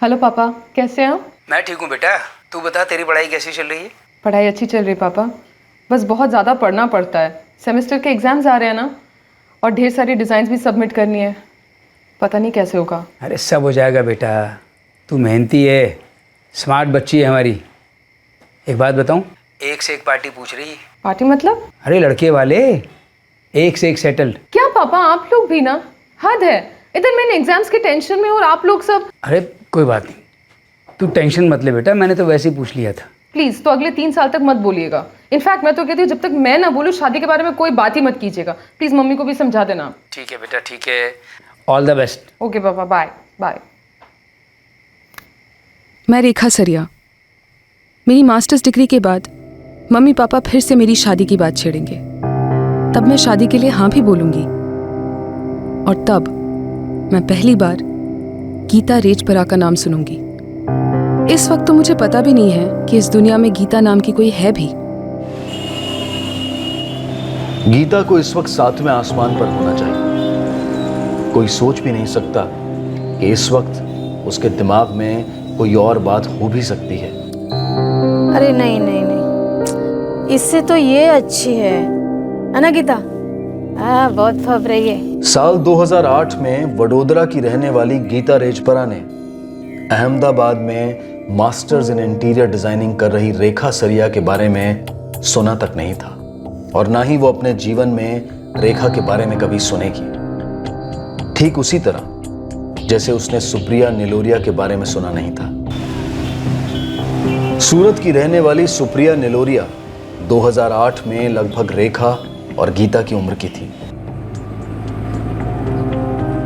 Hello पापा, कैसे हैं आप? मैं ठीक हूँ बेटा, तू बता तेरी पढ़ाई कैसी चल रही है? पढ़ाई अच्छी चल रही है पापा, बस बहुत ज़्यादा पढ़ना पड़ता है। सेमेस्टर के एग्ज़ाम्स आ रहे हैं ना, और ढेर सारी डिज़ाइंस भी सबमिट करनी है। पता नहीं कैसे होगा। अरे सब हो जाएगा बेटा, तू मेहनती है, स्मार्ट बच्ची है हमारी। एक बात बताऊँ, एक से एक पार्टी पूछ रही है। पार्टी मतलब? अरे लड़के वाले एक से एक सेटल्ड। क्या पापा, आप लोग भी ना, हद है। इधर मैंने एग्जाम्स के टेंशन में और आप लोग सब। अरे कोई बात नहीं, तू टेंशन मत ले बेटा, मैंने तो वैसे ही पूछ लिया था। प्लीज़, तो अगले 3 साल तक मत बोलिएगा। इनफैक्ट मैं तो कहती हूँ जब तक मैं ना बोलूँ शादी के बारे में कोई बात ही मत कीजिएगा। प्लीज़ मम्मी को भी समझा देना। ठीक है बेटा, ठीक है, ऑल द बेस्ट। ओके पापा, बाय बाय। मैं रेखा सरिया। मेरी मास्टर्स डिग्री के बाद मम्मी पापा फिर से मेरी शादी की बात छेड़ेंगे, तब मैं शादी के लिए हाँ भी बोलूंगी। और तब मैं पहली बार गीता रेजपरा का नाम सुनूंगी। इस वक्त तो मुझे पता भी नहीं है कि इस दुनिया में गीता नाम की कोई है भी। गीता को इस वक्त 7वें आसमान पर होना चाहिए। कोई सोच भी नहीं सकता कि इस वक्त उसके दिमाग में कोई और बात हो भी सकती है। अरे नहीं नहीं नहीं, इससे तो ये अच्छी है ना गीता? बहुत फब रही है। साल 2008 में वडोदरा की रहने वाली गीता रेजपरा ने अहमदाबाद में मास्टर्स इन इंटीरियर डिजाइनिंग कर रही रेखा सरिया के बारे में सुना तक नहीं था, और ना ही वो अपने जीवन में रेखा के बारे में कभी सुनेगी। ठीक उसी तरह जैसे उसने सुप्रिया निलोरिया के बारे में सुना नहीं था। सूरत की रहने वाली सुप्रिया निलोरिया 2008 में लगभग रेखा और गीता की उम्र की थी।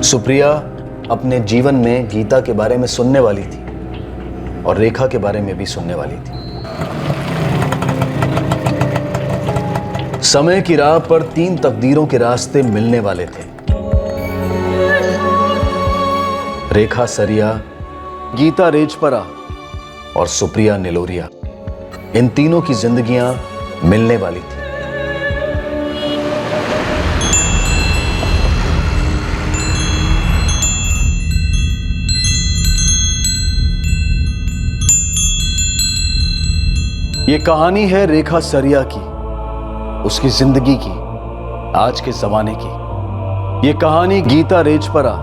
सुप्रिया अपने जीवन में गीता के बारे में सुनने वाली थी और रेखा के बारे में भी सुनने वाली थी। समय की राह पर 3 तकदीरों के रास्ते मिलने वाले थे। रेखा सरिया, गीता रेजपरा और सुप्रिया निलोरिया, इन तीनों की जिंदगियां मिलने वाली थी। ये कहानी है रेखा सरिया की, उसकी जिंदगी की, आज के जमाने की। ये कहानी गीता रेजपरा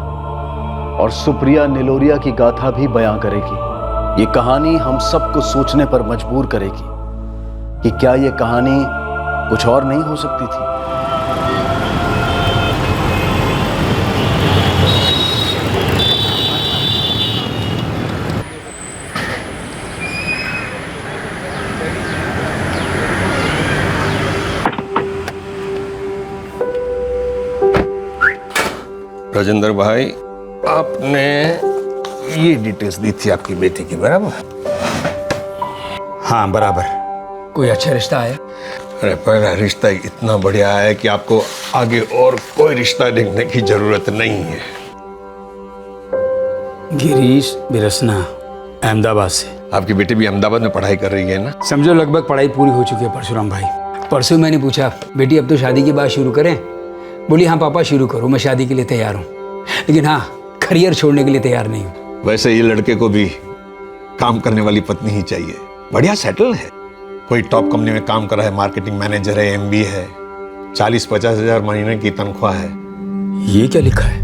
और सुप्रिया निलोरिया की गाथा भी बयां करेगी। ये कहानी हम सबको सोचने पर मजबूर करेगी कि क्या ये कहानी कुछ और नहीं हो सकती थी। राजेंद्र भाई, आपने ये डिटेल्स दी थी आपकी बेटी की, बराबर? हाँ बराबर। कोई अच्छा रिश्ता आया? अरे पहला रिश्ता इतना बढ़िया है कि आपको आगे और कोई रिश्ता देखने की जरूरत नहीं है। गिरीश बिरसना, अहमदाबाद से। आपकी बेटी भी अहमदाबाद में पढ़ाई कर रही है ना? समझो लगभग पढ़ाई पूरी हो चुकी है परशुराम भाई। परसों मैंने पूछा, बेटी अब तो शादी की बात शुरू करें? बोली हाँ पापा शुरू करो, मैं शादी के लिए तैयार हूँ, लेकिन हाँ करियर छोड़ने के लिए तैयार नहीं हूँ। वैसे ये लड़के को भी काम करने वाली पत्नी ही चाहिए। बढ़िया सेटल है, कोई टॉप कंपनी में काम कर रहा है, मार्केटिंग मैनेजर है, MBA है, 40-50 हजार महीने की तनख्वाह है। ये क्या लिखा है?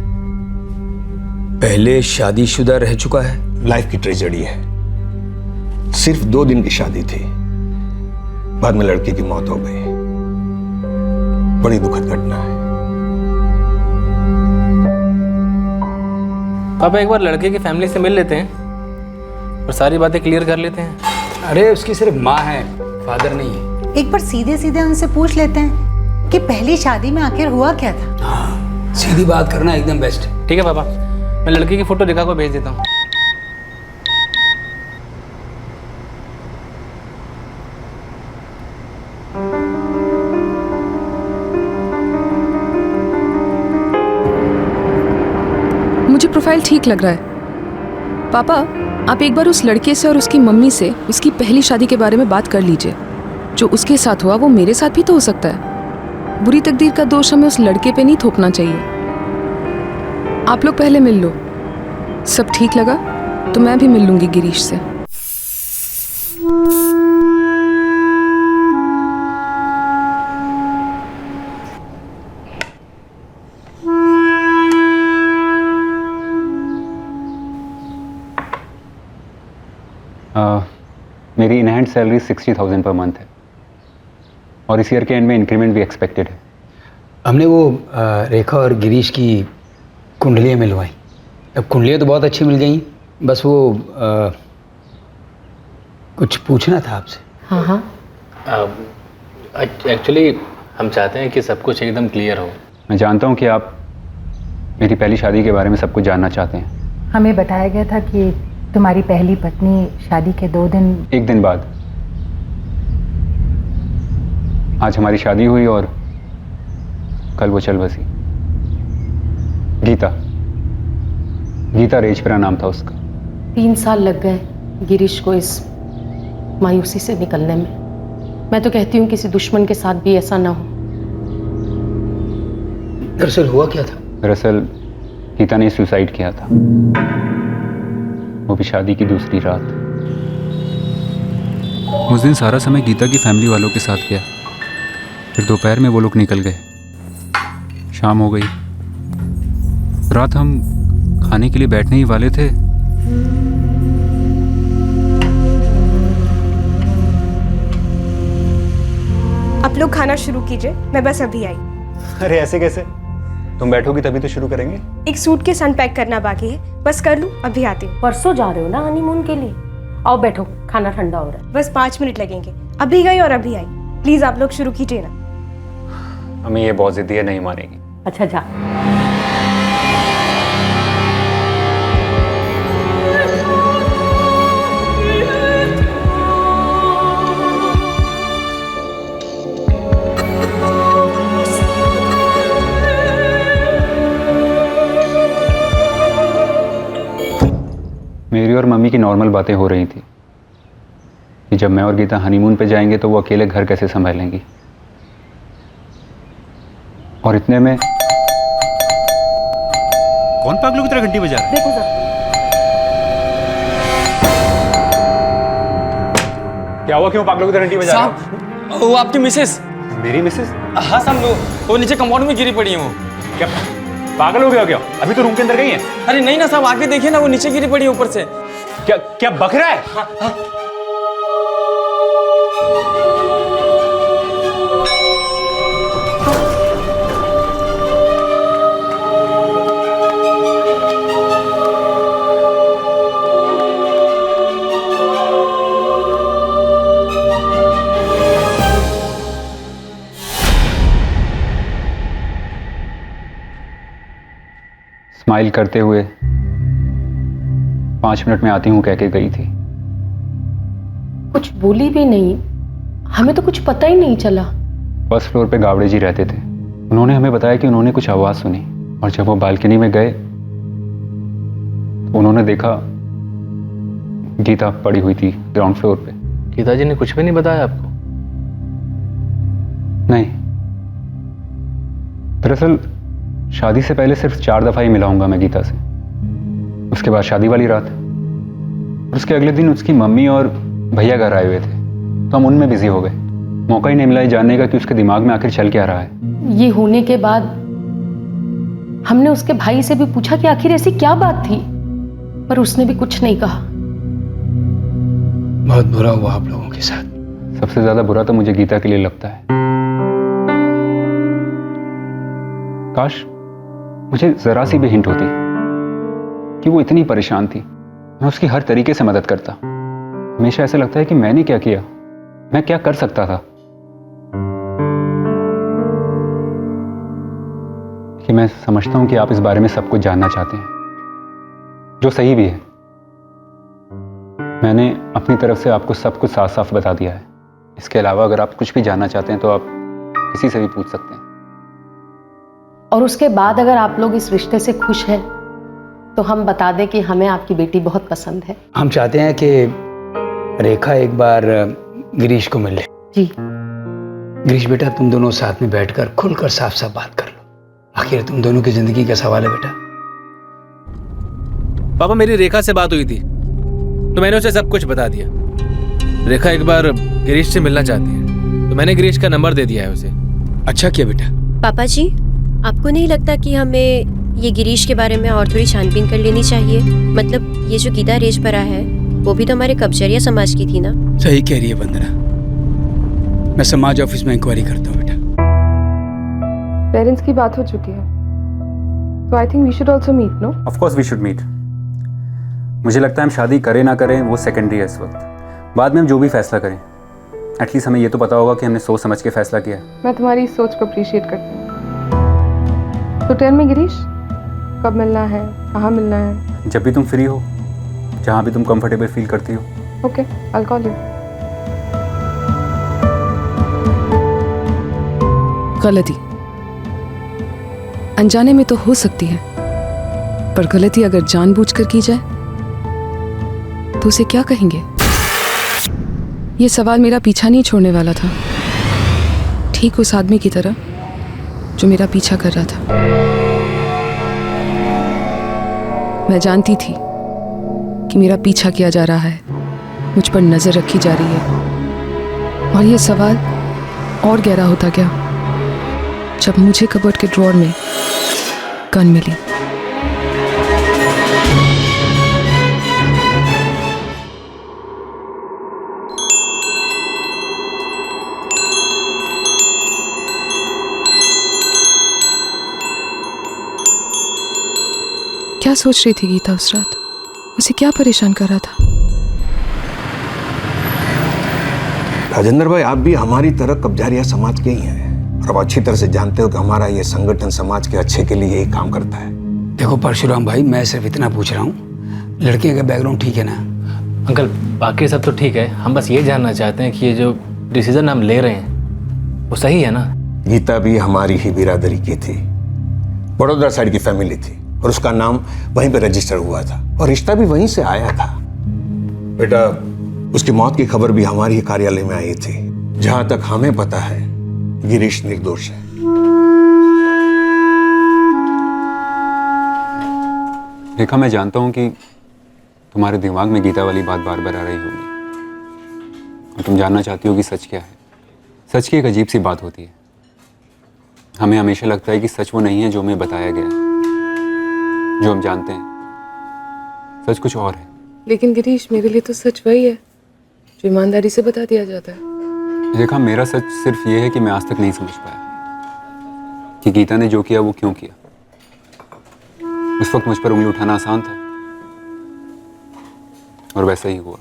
पहले शादीशुदा रह चुका है। लाइफ की ट्रेजेडी है। सिर्फ 2 दिन की शादी थी, बाद में लड़की की मौत हो गई। बड़ी दुखद घटना है। पापा एक बार लड़के की फैमिली से मिल लेते हैं और सारी बातें क्लियर कर लेते हैं। अरे उसकी सिर्फ माँ है, फादर नहीं है। एक बार सीधे सीधे उनसे पूछ लेते हैं कि पहली शादी में आखिर हुआ क्या था। हाँ, सीधी बात करना एकदम बेस्ट। ठीक है पापा, मैं लड़की की फोटो रेखा को भेज देता हूँ। मुझे प्रोफाइल ठीक लग रहा है। पापा, आप एक बार उस लड़के से और उसकी मम्मी से उसकी पहली शादी के बारे में बात कर लीजिए। जो उसके साथ हुआ वो मेरे साथ भी तो हो सकता है। बुरी तकदीर का दोष हमें उस लड़के पे नहीं थोपना चाहिए। आप लोग पहले मिल लो। सब ठीक लगा? तो मैं भी मिल लूंगी गिरीश से। मेरी in hand salary 60,000 per month है और इस ईयर के एंड में इंक्रीमेंट भी एक्सपेक्टेड है। हमने वो रेखा और गिरीश की कुंडलियाँ मिलवाई। अब कुंडलियाँ तो बहुत अच्छी मिल गई, बस वो कुछ पूछना था आपसे। हाँ हाँ। एक्चुअली हम चाहते हैं कि सब कुछ एकदम क्लियर हो। मैं जानता हूँ कि आप मेरी पहली शादी के बारे में सब कुछ जानना चाहते हैं। हमें बताया गया था कि तुम्हारी पहली पत्नी शादी के 2 दिन एक दिन बाद आज हमारी शादी हुई और कल वो चल बसी। गीता रेजपरा नाम था उसका। 3 साल लग गए गिरीश को इस मायूसी से निकलने में। मैं तो कहती हूँ किसी दुश्मन के साथ भी ऐसा ना हो। दरअसल हुआ क्या था? दरअसल गीता ने सुसाइड किया था, वो भी शादी की दूसरी रात। उस दिन सारा समय गीता की फैमिली वालों के साथ गया, फिर दोपहर में वो लोग निकल गए। शाम हो गई, रात हम खाने के लिए बैठने ही वाले थे, आप लोग खाना शुरू कीजिए, मैं बस अभी आई। अरे ऐसे कैसे? तुम बैठोगी तभी तो शुरू करेंगे। एक सूटकेस अनपैक करना बाकी है, बस कर लूं, अभी आती हूँ। परसों जा रहे हो ना हनीमून के लिए? आओ बैठो, खाना ठंडा हो रहा है। बस 5 मिनट लगेंगे, अभी गई और अभी आई। प्लीज आप लोग शुरू कीजिए ना। हमें ये बहुत जिद्दी है, नहीं मानेगी। अच्छा जा। मेरी और मम्मी की नॉर्मल बातें हो रही थी कि जब मैं और गीता हनीमून पे जाएंगे तो वो अकेले घर कैसे संभालेंगी। और इतने में कौन पागलों की तरह घंटी बजा रहा है? देखो जरा। क्या हुआ? क्यों पागलों की तरह घंटी बजा रहा है? साहब, वो आपकी मिसेस। मेरी मिसेस? हाँ साहब, वो नीचे कंपाउंड में गिरी पड़ी है। वो क्या पागल हो गया क्या? अभी तो रूम के अंदर गई है। अरे नहीं ना साहब, आके देखिए ना, वो नीचे गिरी पड़ी है ऊपर से। क्या क्या बक रहा है? हाँ। स्माइल करते हुए 5 मिनट में आती हूँ कह के गई थी। कुछ बोली भी नहीं, हमें तो कुछ पता ही नहीं चला। फर्स्ट फ्लोर पे गावड़े जी रहते थे। उन्होंने हमें बताया कि उन्होंने कुछ आवाज सुनी और जब वो बालकनी में गए तो उन्होंने देखा गीता पड़ी हुई थी ग्राउंड फ्लोर पे। गीता जी ने कुछ भी नहीं बताया आपको? नहीं, दरअसल शादी से पहले सिर्फ 4 दफा ही मिला हूंगा मैं गीता से। उसके बाद शादी वाली रात और उसके अगले दिन उसकी मम्मी और भैया घर आए हुए थे, तो हम उनमें बिजी हो गए। मौका ही नहीं मिला जानने का कि उसके दिमाग में आखिर चल क्या रहा है। ये होने के बाद हमने उसके भाई से भी पूछा कि आखिर ऐसी क्या बात थी, पर उसने भी कुछ नहीं कहा। बहुत बुरा हुआ आप लोगों के साथ। सबसे ज्यादा बुरा तो मुझे गीता के लिए लगता है। काश मुझे जरा सी भी हिंट होती कि वो इतनी परेशान थी, मैं उसकी हर तरीके से मदद करता। हमेशा ऐसा लगता है कि मैंने क्या किया, मैं क्या कर सकता था। कि मैं समझता हूं कि आप इस बारे में सब कुछ जानना चाहते हैं, जो सही भी है। मैंने अपनी तरफ से आपको सब कुछ साफ साफ बता दिया है। इसके अलावा अगर आप कुछ भी जानना चाहते हैं तो आप किसी से भी पूछ सकते हैं। और उसके बाद अगर आप लोग इस रिश्ते से खुश हैं तो हम बता दें कि हमें आपकी बेटी बहुत पसंद है। हम चाहते हैं कि रेखा एक बार गिरीश को मिल ले। जी। गिरीश बेटा, तुम दोनों साथ में बैठकर खुलकर साफ साफ बात कर लो। आखिर तुम दोनों की जिंदगी का सवाल है बेटा। पापा, मेरी रेखा से बात हुई थी, तो मैंने उसे सब कुछ बता दिया। रेखा एक बार गिरीश से मिलना चाहती है, तो मैंने गिरीश का नंबर दे दिया है उसे। अच्छा किया बेटा। पापा जी, आपको नहीं लगता कि हमें ये गिरीश के बारे में और थोड़ी छानबीन कर लेनी चाहिए? मतलब ये जो गीता रेजपरा है वो भी तो हमारे कब्जरिया समाज की थी ना। सही कह रही है वंदना, मैं समाज ऑफिस में इंक्वायरी करता हूँ बेटा। पेरेंट्स की बात हो चुकी है, तो I think we should also meet, no? Of course we should meet. मुझे लगता है हम शादी करें ना करें वो सेकेंडरी है इस वक्त। बाद में हम जो भी फैसला करें, एटलीस्ट हमें ये तो पता होगा कि हमने सोच समझ के फैसला किया है। मैं तुम्हारी इस सोच को अप्रिशिएट करती हूँ। तो टेल मी गिरीश, कब मिलना है, कहाँ मिलना है? जब भी तुम फ्री हो, जहाँ भी तुम कंफर्टेबल फील करती हो। Okay, I will call you. गलती अनजाने में तो हो सकती है, पर गलती अगर जानबूझकर की जाए तो उसे क्या कहेंगे? ये सवाल मेरा पीछा नहीं छोड़ने वाला था, ठीक उस आदमी की तरह जो मेरा पीछा कर रहा था। मैं जानती थी कि मेरा पीछा किया जा रहा है, मुझ पर नजर रखी जा रही है। और ये सवाल और गहरा होता गया जब मुझे कबर्ड के ड्रॉअर में गन मिली। क्या सोच रही थी गीता उस रात? उसे क्या परेशान कर रहा था? राजेंद्र भाई, आप भी हमारी तरह कब्जारिया समाज के ही हैं और आप अच्छी तरह से जानते हो कि हमारा ये संगठन समाज के अच्छे के लिए ही काम करता है। देखो परशुराम भाई, मैं सिर्फ इतना पूछ रहा हूँ, लड़के का बैकग्राउंड ठीक है ना? अंकल बाकी सब तो ठीक है, हम बस ये जानना चाहते हैं कि ये जो डिसीजन हम ले रहे हैं वो सही है ना? गीता भी हमारी ही बिरादरी की थी, बड़ौदा साइड की फैमिली थी और उसका नाम वहीं पे रजिस्टर हुआ था और रिश्ता भी वहीं से आया था। बेटा, उसकी मौत की खबर भी हमारे ही कार्यालय में आई थी। जहां तक हमें पता है गिरीश निर्दोष है। रेखा, मैं जानता हूं कि तुम्हारे दिमाग में गीता वाली बात बार बार आ रही होगी और तुम जानना चाहती हो कि सच क्या है। सच की एक अजीब सी बात होती है, हमें हमेशा लगता है कि सच वो नहीं है जो हमें बताया गया है, जो हम जानते हैं। सच कुछ और है। लेकिन गिरीश, मेरे लिए तो सच वही है जो ईमानदारी से बता दिया जाता है। देखा, मेरा सच सिर्फ ये है कि मैं आज तक नहीं समझ पाया कि गीता ने जो किया वो क्यों किया। उस वक्त मुझ पर उंगली उठाना आसान था और वैसा ही हुआ।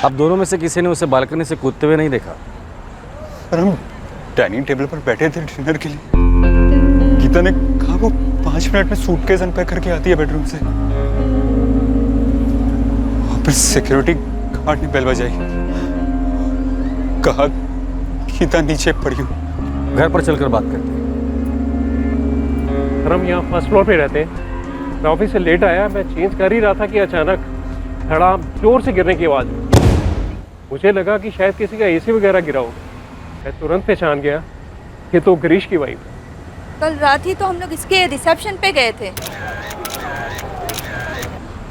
आप दोनों में से किसी ने उसे बालकनी से कूदते हुए नहीं देखा? पर हम डाइनिंग टेबल पर बैठे थे डिनर के लिए। गीता ने कहा वो 5 मिनट में सूटकेस अनपैक करके आती है बेडरूम से। और फिर सिक्योरिटी गार्ड ने बेल बजाई, कहा गीता नीचे पड़ी हो। घर पर चलकर बात करते हैं। सर, हम यहाँ फर्स्ट फ्लोर पे रहते हैं। मैं ऑफिस से लेट आया, मैं चेंज कर ही रहा था कि अचानक धड़ाम जोर से गिरने की आवाज़। मुझे लगा कि शायद किसी का एसी वगैरह गिरा होगा। मैं तुरंत पहचान गया कि तो गिरीश की वाइफ है। कल रात ही तो हम लोग इसके रिसेप्शन पे गए थे।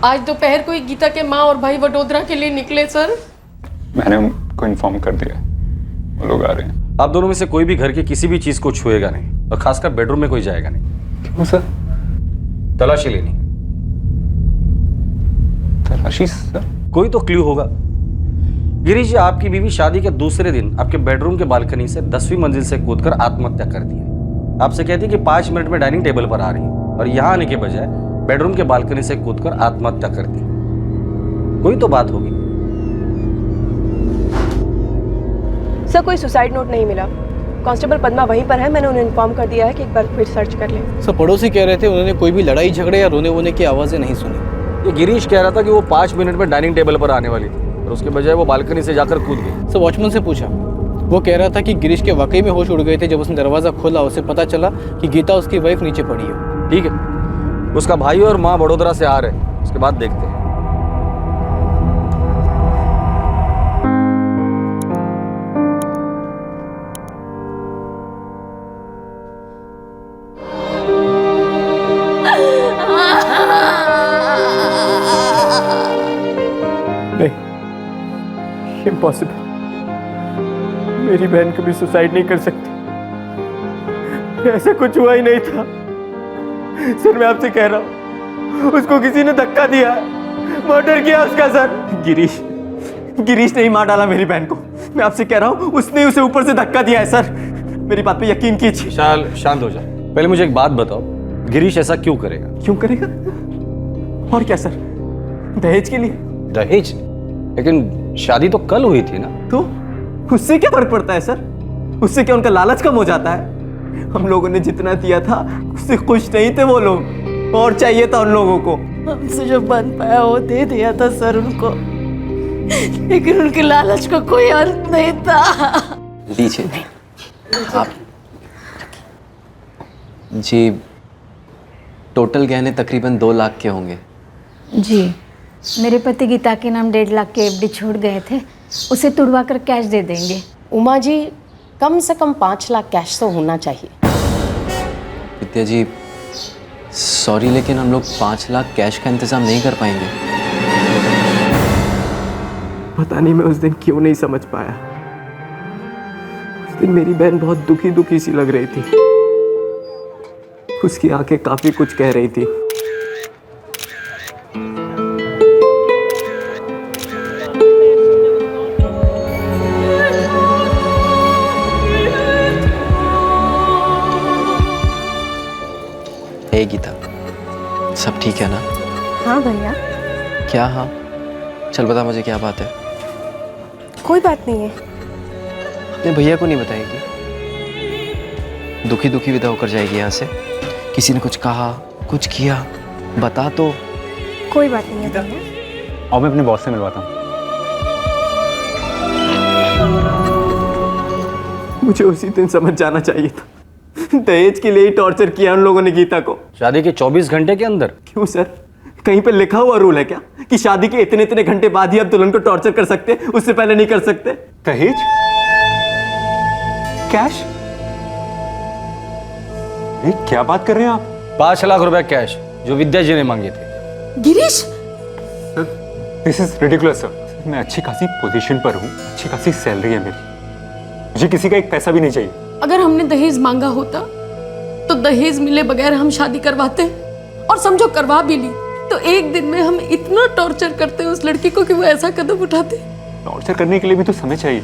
आज दोपहर को ही गीता के माँ और भाई वडोदरा के लिए निकले सर। मैंने उनको इन्फॉर्म कर दिया, वो लोग आ रहे हैं। आप दोनों में से कोई भी घर की किसी भी चीज को छुएगा नहीं और खासकर बेडरूम में कोई जाएगा नहीं। क्यों सर? तलाशी लेनी। तलाशी सर? कोई तो क्लू होगा। गिरीश जी, आपकी बीवी शादी के दूसरे दिन आपके बेडरूम के बालकनी से 10वीं मंजिल से कूदकर आत्महत्या कर दी है। आपसे कहती कि 5 मिनट में डाइनिंग टेबल पर आ रही और यहाँ आने के बजाय बेडरूम के बालकनी से कूदकर आत्महत्या कर दी। कोई तो बात होगी। सर, कोई सुसाइड नोट नहीं मिला। कांस्टेबल पद्मा वहीं पर है, मैंने उन्हें इन्फॉर्म कर दिया है कि एक बार फिर सर्च कर लें। सर, पड़ोसी कह रहे थे उन्होंने कोई भी लड़ाई झगड़े या रोने वोने की आवाज़ें नहीं सुनी। ये गिरीश कह रहा था कि वो 5 मिनट में डाइनिंग टेबल पर आने वाली थी और उसके बजाय वो बालकनी से जाकर कूद गई। सर, वॉचमैन से पूछा, वो कह रहा था कि गिरीश के वाकई में होश उड़ गए थे। जब उसने दरवाज़ा खोला उसे पता चला कि गीता उसकी वाइफ नीचे पड़ी है। ठीक है, उसका भाई और माँ बड़ोदरा से आ रहे हैं, उसके बाद देखते हैं। पॉसिबल? मेरी बहन कभी सुसाइड नहीं कर सकती, ऐसा कुछ हुआ ही नहीं था। सर मैं आपसे कह रहा हूँ, उसको किसी ने धक्का दिया, मर्डर किया उसका सर। गिरीश ने ही मार डाला मेरी बहन को। मैं आपसे कह रहा हूँ, उसने उसे ऊपर से धक्का दिया है सर। मेरी बात पे यकीन कीजिए। विशाल शांत हो जा। पहले मुझे एक बात बताओ, गिरीश ऐसा क्यों करेगा? क्यों करेगा? और क्या सर, दहेज के लिए? दहेज? लेकिन शादी तो कल हुई थी ना। तो उससे क्या फर्क पड़ता है सर? उससे क्या उनका लालच कम हो जाता है? हम लोगों ने जितना दिया था उससे खुश नहीं थे वो लोग, और चाहिए था उन लोगों को। हमसे जो बन पाया वो दे दिया था सर उनको, लेकिन उनके लालच का कोई अर्थ नहीं था। लीजिए आप जी, टोटल गहने तकरीबन 2 लाख के होंगे। जी, मेरे पति गीता के नाम 1.5 लाख के एफडी छोड़ गए थे, उसे तुड़वा कर कैश दे देंगे। उमा जी, कम से कम 5 लाख कैश तो होना चाहिए। विद्या जी सॉरी, लेकिन हम लोग 5 लाख कैश का इंतजाम नहीं कर पाएंगे। पता नहीं मैं उस दिन क्यों नहीं समझ पाया। उस दिन मेरी बहन बहुत दुखी दुखी सी लग रही थी, उसकी आंखें काफी कुछ कह रही थी। हे गीता, सब ठीक है ना? हाँ भैया। क्या हाँ? चल बता मुझे क्या बात है। कोई बात नहीं है। अपने भैया को नहीं बताएगी? दुखी दुखी विदा होकर जाएगी यहाँ से? किसी ने कुछ कहा, कुछ किया, बता तो। कोई बात नहीं है भैया। और मैं अपने बॉस से मिलवाता हूँ। मुझे उसी दिन समझ जाना चाहिए था, दहेज के लिए ही टॉर्चर किया उन लोगों ने गीता को। शादी के 24 घंटे के अंदर? क्यों सर, कहीं पे लिखा हुआ रूल है क्या कि शादी के इतने इतने घंटे बाद ही आप दुल्हन को टॉर्चर कर सकते, उससे पहले नहीं कर सकते? दहेज? कैश? क्या बात कर रहे हैं आप? 5 लाख रुपए कैश जो विद्या जी ने मांगे थे। Girish, this is ridiculous sir. मैं अच्छी खासी पोजीशन पर हूँ, अच्छी खासी सैलरी है मेरी, मुझे किसी का एक पैसा भी नहीं चाहिए। अगर हमने दहेज मांगा होता तो दहेज मिले बगैर हम शादी करवाते, और समझो करवा भी ली तो एक दिन में हम इतना टॉर्चर करते उस लड़की को कि वो ऐसा कदम उठाते। टॉर्चर करने के लिए भी तो समय चाहिए।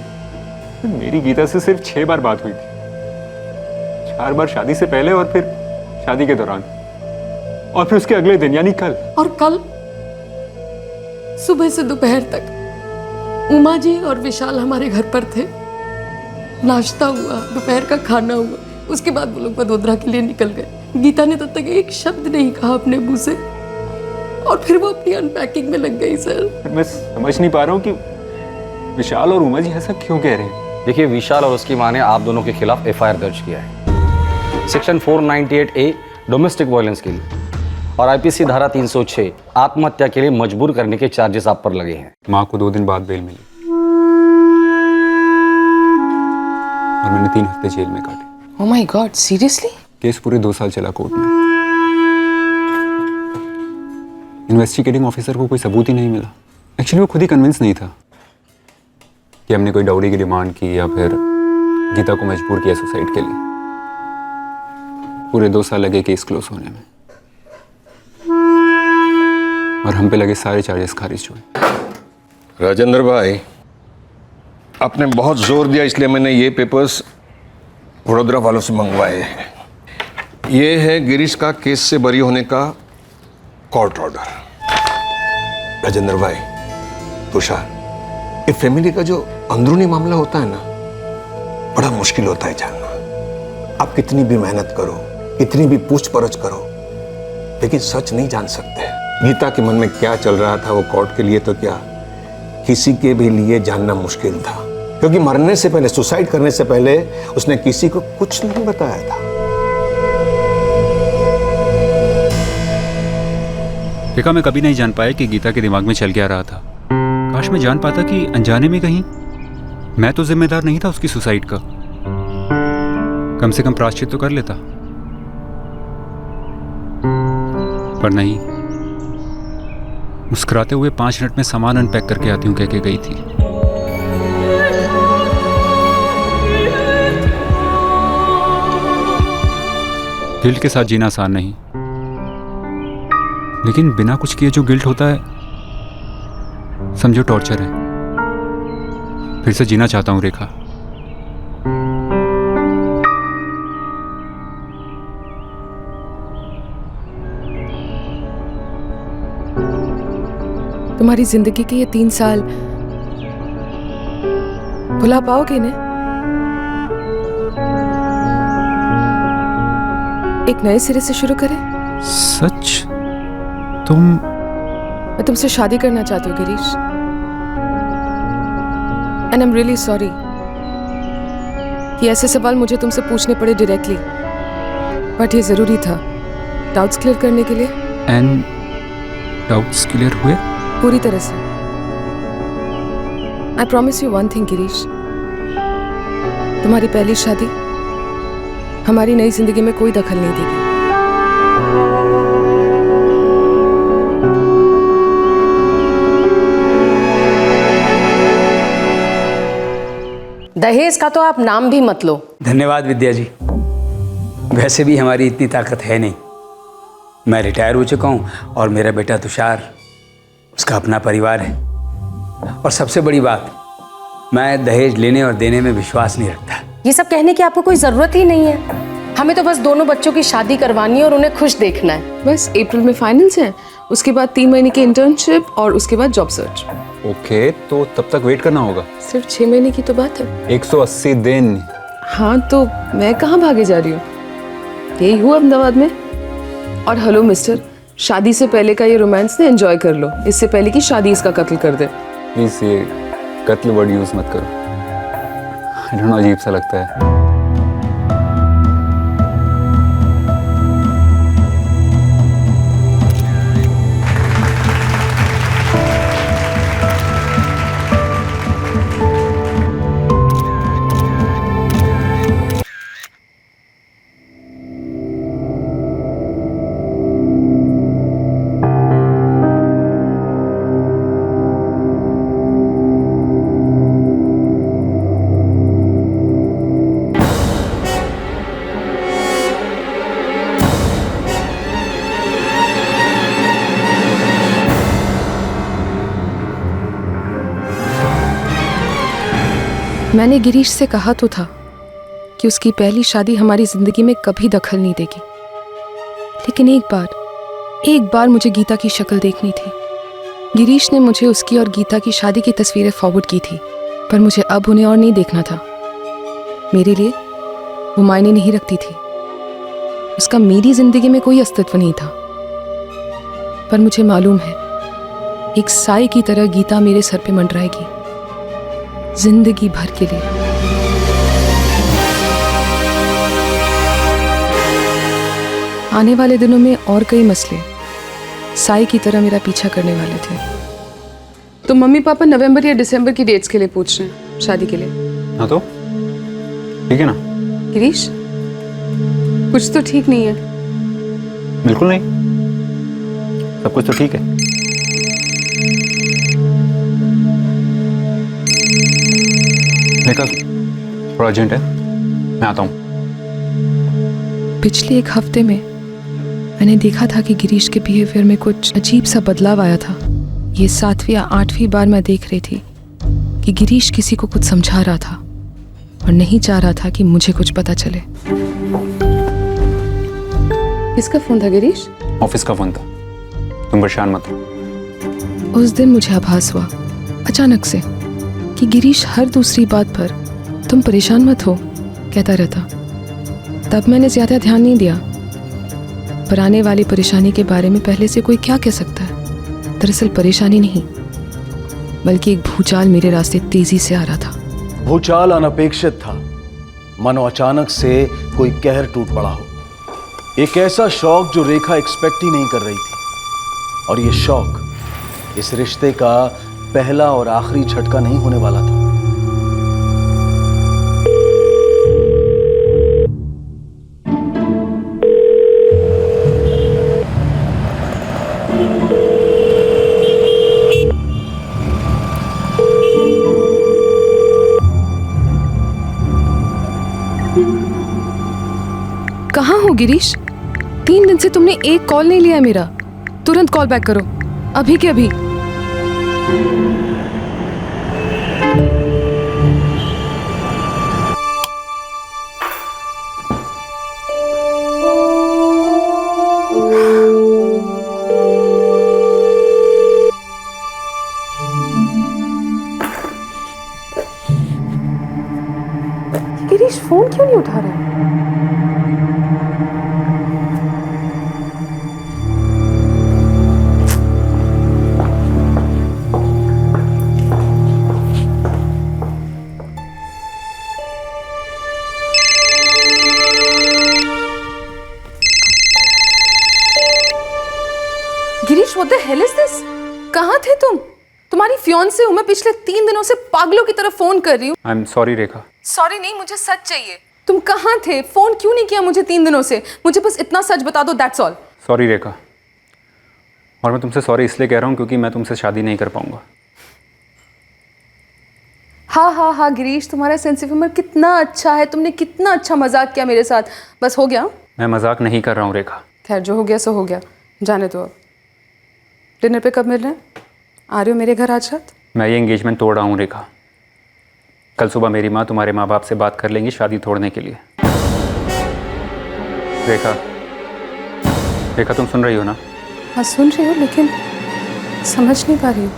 मेरी गीता से सिर्फ 6 बार बात हुई थी, 4 बार शादी से पहले और फिर शादी के दौरान, और फिर उसके अगले दिन यानी कल। और कल सुबह से दोपहर तक उमा जी और विशाल हमारे घर पर थे। नाश्ता हुआ, दोपहर का खाना हुआ, उसके बाद वो लोग वडोदरा के लिए निकल गए। गीता ने तब तक एक शब्द नहीं कहा अपने मुंह से, और फिर वो अपनी अनपैकिंग में लग गई। सर मैं समझ नहीं पा रहा हूँ कि विशाल और उमा जी ऐसा क्यों कह रहे हैं। देखिए, विशाल और उसकी मां ने आप दोनों के खिलाफ FIR दर्ज किया है सेक्शन 498A डोमेस्टिक वायलेंस के लिए, और IPC धारा 306 आत्महत्या के लिए मजबूर करने के चार्जेस आप पर लगे हैं। माँ को 2 दिन बाद बेल मिली और मैंने 3 हफ्ते जेल में काटे। Oh my God, seriously? Case पूरे 2 साल चला कोर्ट में। इन्वेस्टिगेटिंग ऑफिसर को कोई सबूत ही नहीं मिला। एक्चुअली वो खुद ही कन्विंस नहीं था कि हमने कोई डाउरी की डिमांड की या फिर गीता को मजबूर किया सुसाइड के लिए। पूरे 2 साल लगे केस क्लोज होने में, और हम पे लगे सारे चार्जेस खारिज हुए। राजेंद्र भाई, आपने बहुत जोर दिया इसलिए मैंने ये पेपर्स वडोदरा वालों से मंगवाए हैं। ये है गिरीश का केस से बरी होने का कोर्ट ऑर्डर। राजेंद्र भाई, तुषार, ये फैमिली का जो अंदरूनी मामला होता है ना, बड़ा मुश्किल होता है जानना। आप कितनी भी मेहनत करो, कितनी भी पूछ परछ करो, लेकिन सच नहीं जान सकते। गीता के मन में क्या चल रहा था वो कोर्ट के लिए तो क्या, किसी के भी लिए जानना मुश्किल था, क्योंकि मरने से पहले, सुसाइड करने से पहले उसने किसी को कुछ नहीं बताया था। देखा, मैं कभी नहीं जान पाया कि गीता के दिमाग में चल क्या रहा था। काश मैं जान पाता कि अनजाने में कहीं मैं तो जिम्मेदार नहीं था उसकी सुसाइड का। कम से कम प्रायश्चित तो कर लेता, पर नहीं। मुस्कुराते हुए 5 मिनट में सामान अनपैक करके आती हूँ कह के गई थी। गिल्ट के साथ जीना आसान नहीं, लेकिन बिना कुछ किए जो गिल्ट होता है समझो टॉर्चर है। फिर से जीना चाहता हूं रेखा। तुम्हारी जिंदगी के ये 3 साल भुला पाओगे ना? एक नए सिरे से शुरू करें? सच? तुम? मैं तुमसे शादी करना चाहती हूँ Girish, and I am really sorry कि ऐसे सवाल मुझे तुमसे पूछने पड़े डायरेक्टली, बट ये जरूरी था डाउट्स क्लियर करने के लिए। एंड डाउट्स क्लियर हुए? पूरी तरह से। I promise you one thing Girish, तुम्हारी पहली शादी हमारी नई जिंदगी में कोई दखल नहीं देगी। दहेज का तो आप नाम भी मत लो। धन्यवाद विद्या जी। वैसे भी हमारी इतनी ताकत है नहीं। मैं रिटायर हो चुका हूँ और मेरा बेटा तुषार, उसका अपना परिवार है। और सबसे बड़ी बात, मैं दहेज लेने और देने में विश्वास नहीं रखता। ये सब कहने की आपको कोई जरूरत ही नहीं है। हमें तो बस दोनों बच्चों की शादी करवानी है और उन्हें खुश देखना है। बस अप्रैल में फाइनल्स हैं, उसके बाद 3 महीने की इंटर्नशिप और उसके बाद जॉब सर्च। ओके, तो तब तक वेट करना होगा। सिर्फ 6 महीने की तो बात है। 180 दिन। हाँ, तो मैं कहाँ भागे जा रही हूँ, यही हूँ अहमदाबाद में। और हेलो मिस्टर, शादी से पहले का ये रोमांस ने एंजॉय कर लो, इससे पहले कि शादी इसका कत्ल कर दे। प्लीज ये कत्ल वर्ड यूज मत करो, आई डोंट नो, अजीब सा लगता है। मैंने गिरीश से कहा तो था कि उसकी पहली शादी हमारी जिंदगी में कभी दखल नहीं देगी, लेकिन एक बार मुझे गीता की शक्ल देखनी थी। गिरीश ने मुझे उसकी और गीता की शादी की तस्वीरें फॉरवर्ड की थी, पर मुझे अब उन्हें और नहीं देखना था। मेरे लिए वो मायने नहीं रखती थी, उसका मेरी जिंदगी में कोई अस्तित्व नहीं था। पर मुझे मालूम है, एक साई की तरह गीता मेरे सर पे मंडराएगी जिंदगी भर के लिए। आने वाले दिनों में और कई मसले साई की तरह मेरा पीछा करने वाले थे। तो मम्मी पापा नवंबर या दिसंबर की डेट्स के लिए पूछ रहे हैं शादी के लिए। हाँ तो ठीक है ना गिरीश, कुछ तो ठीक नहीं है। बिल्कुल नहीं, सब कुछ तो ठीक है। देखा, थोड़ा अर्जेंट है, मैं आता हूँ। पिछले 1 हफ्ते में मैंने देखा था कि गिरीश के बिहेवियर में कुछ अजीब सा बदलाव आया था। ये 7वीं या 8वीं बार मैं देख रही थी कि गिरीश किसी को कुछ समझा रहा था और नहीं चाह रहा था कि मुझे कुछ पता चले। किसका फोन था गिरीश? ऑफिस का फोन था, तुम परेशान मत हो। उस दिन मुझे आभास हुआ अचानक से कि गिरीश हर दूसरी बात पर तुम परेशान मत हो कहता रहता। तब मैंने ज्यादा ध्यान नहीं दिया, पर आने वाली परेशानी के बारे में पहले से कोई क्या कह सकता है। दरअसल परेशानी नहीं, बल्कि एक भूचाल मेरे रास्ते तेजी से आ रहा था। भूचाल अनपेक्षित था, मानो अचानक से कोई कहर टूट पड़ा हो। एक ऐसा शौक जो रेखा एक्सपेक्ट ही नहीं कर रही थी, और ये शौक इस रिश्ते का पहला और आखिरी झटका नहीं होने वाला था। कहाँ हो गिरीश? 3 दिन से तुमने एक कॉल नहीं लिया है मेरा। तुरंत कॉल बैक करो, अभी के अभी। गिरीश फोन क्यों नहीं उठा रहा है? Girish, what the hell is this? कहाँ थे तुम? तुम्हारी फियांसे हूँ मैं, पिछले 3 दिनों से पागलों की तरह फोन कर रही हूँ। आई एम सॉरी रेखा। सॉरी नहीं, मुझे सच चाहिए। तुम कहाँ थे? फोन क्यों नहीं किया मुझे 3 दिनों से? मुझे बस इतना सच बता दो, दैट्स ऑल। सॉरी रेखा, और मैं तुमसे सॉरी इसलिए कह रहा हूँ क्योंकि मैं तुमसे शादी नहीं कर पाऊंगा। हाँ गिरीश, तुम्हारा सेंस ऑफ ह्यूमर कितना अच्छा है। तुमने कितना अच्छा मजाक किया मेरे साथ। बस हो गया? मैं मजाक नहीं कर रहा हूँ रेखा। खैर, जो हो गया सो हो गया, जाने दो। अब डिनर पे कब मिल रहे हैं? आ रहे हो मेरे घर आज रात? मैं ये एंगेजमेंट तोड़ रहा हूँ रेखा। कल सुबह मेरी माँ तुम्हारे माँ बाप से बात कर लेंगी शादी तोड़ने के लिए। रेखा, रेखा तुम सुन रही हो ना? हाँ सुन रही हो, लेकिन समझ नहीं पा रही हूँ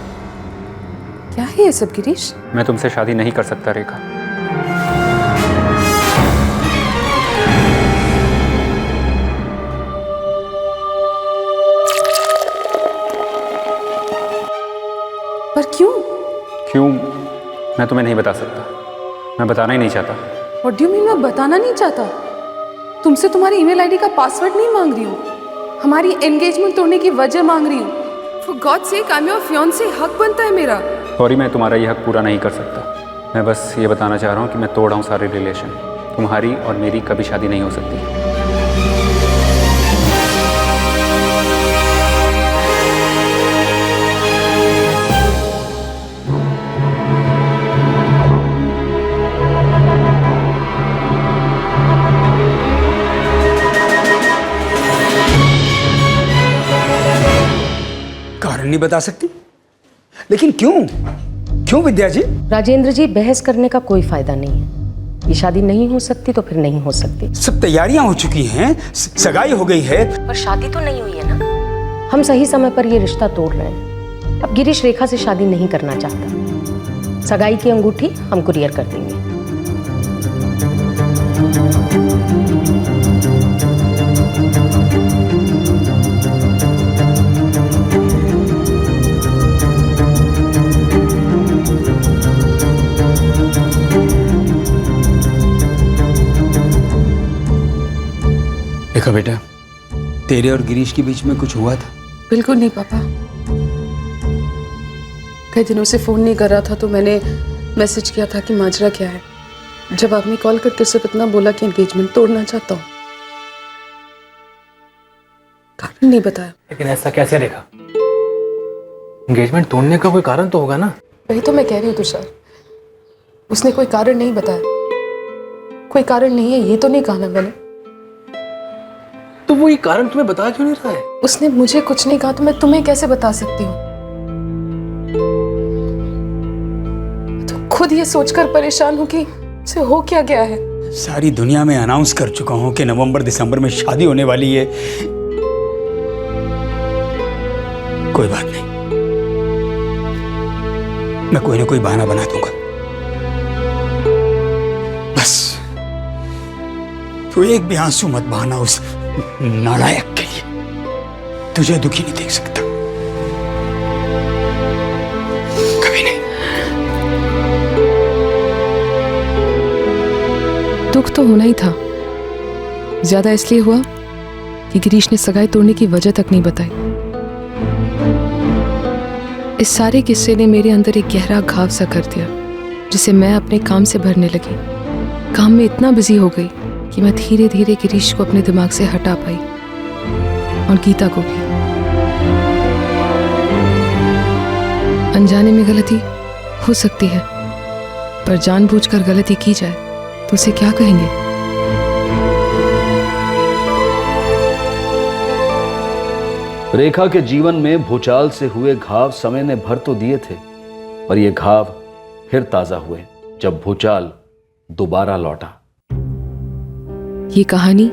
क्या है ये सब। गिरीश, मैं तुमसे शादी नहीं कर सकता रेखा। पर क्यों? क्यों मैं तुम्हें नहीं बता सकता, मैं बताना ही नहीं चाहता। व्हाट डू यू मीन मैं बताना नहीं चाहता? तुमसे तुम्हारी ईमेल आईडी का पासवर्ड नहीं मांग रही हूँ, हमारी एंगेजमेंट तोड़ने की वजह मांग रही हूँ। For God sake, I am your fiance, हक बनता है मेरा। सॉरी, मैं तुम्हारा ये हक पूरा नहीं कर सकता। मैं बस ये बताना चाह रहा हूँ कि मैं तोड़ रहा हूँ सारे रिलेशन। तुम्हारी और मेरी कभी शादी नहीं हो सकती। कारण नहीं बता सकती? लेकिन क्यों? क्यों विद्या जी? राजेंद्र जी, बहस करने का कोई फायदा नहीं है। ये शादी नहीं हो सकती तो फिर नहीं हो सकती। सब तैयारियां हो चुकी हैं, सगाई हो गई है, पर शादी तो नहीं हुई है ना। हम सही समय पर ये रिश्ता तोड़ रहे हैं। अब गिरीश रेखा से शादी नहीं करना चाहता। सगाई की अंगूठी हम कुरियर कर देंगे। देखा बेटा, तेरे और गिरीश के बीच में कुछ हुआ था? बिल्कुल नहीं पापा। कई दिनों से फोन नहीं कर रहा था तो मैंने मैसेज किया था कि माजरा क्या है। जब आपने कॉल करके सिर्फ इतना बोला कि एंगेजमेंट तोड़ना चाहता हूँ, कारण नहीं बताया। लेकिन ऐसा कैसे रेखा? एंगेजमेंट तोड़ने का कोई कारण तो होगा ना? वही तो मैं कह रही हूँ तुषार, उसने कोई कारण नहीं बताया। कोई कारण नहीं है ये तो नहीं कहा ना मैंने। तो वो ये कारण तुम्हें बता क्यों नहीं रहा है? उसने मुझे कुछ नहीं कहा तो मैं तुम्हें कैसे बता सकती हूँ? तो खुद ये सोचकर परेशान हूँ कि इसे हो क्या गया है। सारी दुनिया में अनाउंस कर चुका हूं कि नवंबर दिसंबर में शादी होने वाली है। कोई बात नहीं, मैं कोई ना कोई बहाना बना दूंगा। बस तू एक भी आंसू मत बहाना उस नालायक के लिए। तुझे दुखी नहीं देख सकता, कभी नहीं। दुख तो होना ही था, ज्यादा इसलिए हुआ कि गिरीश ने सगाई तोड़ने की वजह तक नहीं बताई। इस सारे किस्से ने मेरे अंदर एक गहरा घाव सा कर दिया, जिसे मैं अपने काम से भरने लगी। काम में इतना बिजी हो गई कि मैं धीरे धीरे गिरीश को अपने दिमाग से हटा पाई, और गीता को भी। अनजाने में गलती हो सकती है, पर जानबूझकर गलती की जाए तो उसे क्या कहेंगे? रेखा के जीवन में भूचाल से हुए घाव समय ने भर तो दिए थे, पर ये घाव फिर ताजा हुए जब भूचाल दोबारा लौटा। ये कहानी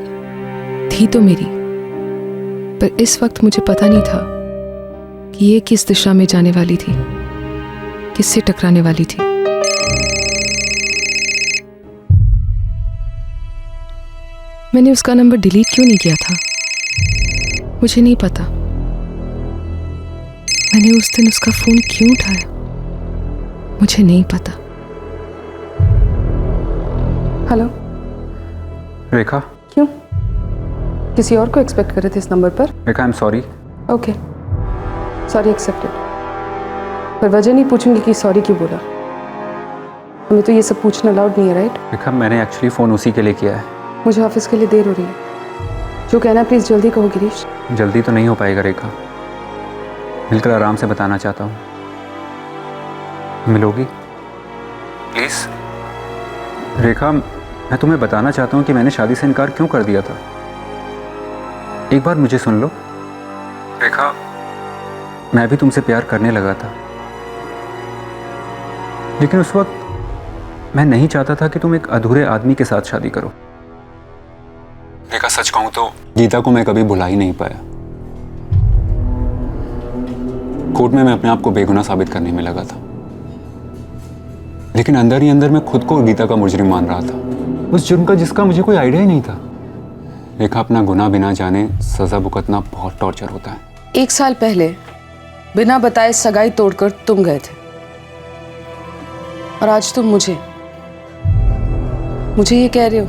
थी तो मेरी, पर इस वक्त मुझे पता नहीं था कि ये किस दिशा में जाने वाली थी, किससे टकराने वाली थी। मैंने उसका नंबर डिलीट क्यों नहीं किया था मुझे नहीं पता। मैंने उस दिन उसका फोन क्यों उठाया मुझे नहीं पता। हेलो रेखा, क्यों? किसी और को एक्सपेक्ट कर रहे थे इस नंबर पर? Rekha, I am sorry. Okay, sorry accepted. पर वजह नहीं पूछूंगी कि सॉरी क्यों बोला। हमें तो ये सब पूछना अलाउड नहीं है, राइट? रेखा, मैंने एक्चुअली फ़ोन उसी के लिए किया है। मुझे ऑफिस के लिए देर हो रही है। जो कहना प्लीज़ जल्दी कहो गिरीश। जल्दी तो नहीं हो पाएगा रेखा, मिलकर आराम से बताना चाहता हूँ। मिलोगी प्लीज़? रेखा, मैं तुम्हें बताना चाहता हूँ कि मैंने शादी से इनकार क्यों कर दिया था। एक बार मुझे सुन लो रेखा, मैं भी तुमसे प्यार करने लगा था, लेकिन उस वक्त मैं नहीं चाहता था कि तुम एक अधूरे आदमी के साथ शादी करो। रेखा, सच कहूं तो गीता को मैं कभी भुला ही नहीं पाया। कोर्ट में मैं अपने आप को बेगुनाह साबित करने में लगा था, लेकिन अंदर ही अंदर मैं खुद को गीता का मुजरिम मान रहा था, उस जुर्म का जिसका मुझे कोई आइडिया ही नहीं था। रेखा, अपना गुनाह बिना जाने सजा भुगतना बहुत टॉर्चर होता है। 1 साल पहले बिना बताए सगाई तोड़कर तुम गए थे, और आज तुम मुझे ये कह रहे हो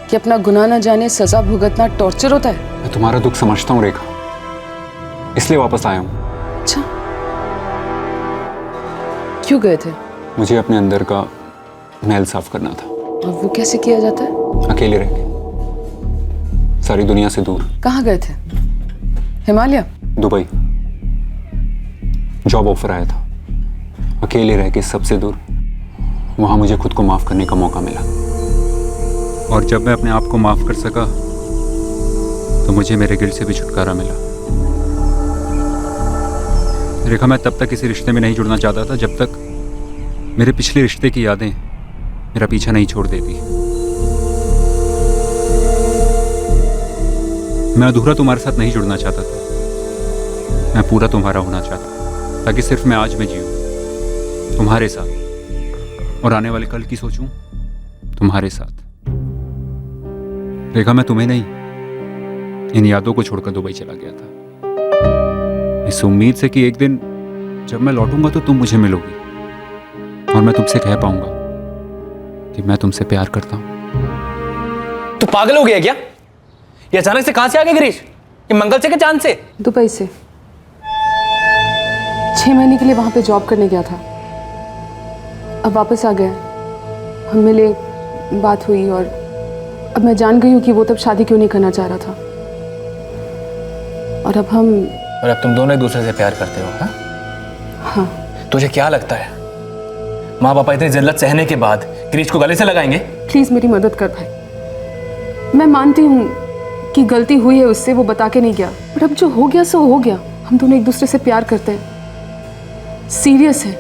कि अपना गुनाह न जाने सजा भुगतना टॉर्चर होता है। मैं तुम्हारा दुख समझता हूँ रेखा, इसलिए वापस आया हूँ। अच्छा, क्यों गए थे? मुझे अपने अंदर का मैल साफ करना था। और वो कैसे किया जाता है? अकेले रह के, सारी दुनिया से दूर। कहाँ गए थे? हिमालय? दुबई। जॉब ऑफर आया था, अकेले रह के सबसे दूर। वहां मुझे खुद को माफ करने का मौका मिला, और जब मैं अपने आप को माफ कर सका तो मुझे मेरे गिल्ट से भी छुटकारा मिला। रेखा, मैं तब तक किसी रिश्ते में नहीं जुड़ना चाहता था जब तक मेरे पिछले रिश्ते की यादें मेरा पीछा नहीं छोड़ देती। मैं अधूरा तुम्हारे साथ नहीं जुड़ना चाहता था, मैं पूरा तुम्हारा होना चाहता, ताकि सिर्फ मैं आज में जीऊं तुम्हारे साथ, और आने वाले कल की सोचूं तुम्हारे साथ। रेखा, मैं तुम्हें नहीं, इन यादों को छोड़कर दुबई चला गया था, इस उम्मीद से कि एक दिन जब मैं लौटूंगा तो तुम मुझे मिलोगी और मैं तुमसे कह पाऊंगा कि मैं तुमसे प्यार करता हूं। तू पागल हो गया क्या? ये अचानक से कहां से आ गया गिरीश? ये मंगल से के चांद से? दुबई से। 6 महीने के लिए वहां पे जॉब करने गया था, अब वापस आ गया। हम मिले, बात हुई, और अब मैं जान गई हूँ कि वो तब शादी क्यों नहीं करना चाह रहा था। और अब तुम दोनों एक दूसरे से प्यार करते हो? हाँ। तुझे क्या लगता है माँ पापा इतनी जिल्लत सहने के बाद गिरीश को गले से लगाएंगे? प्लीज मेरी मदद कर भाई। मैं मानती हूँ कि गलती हुई है उससे, वो बता के नहीं गया, बट अब जो हो गया सो हो गया। हम दोनों एक दूसरे से प्यार करते हैं, सीरियस है।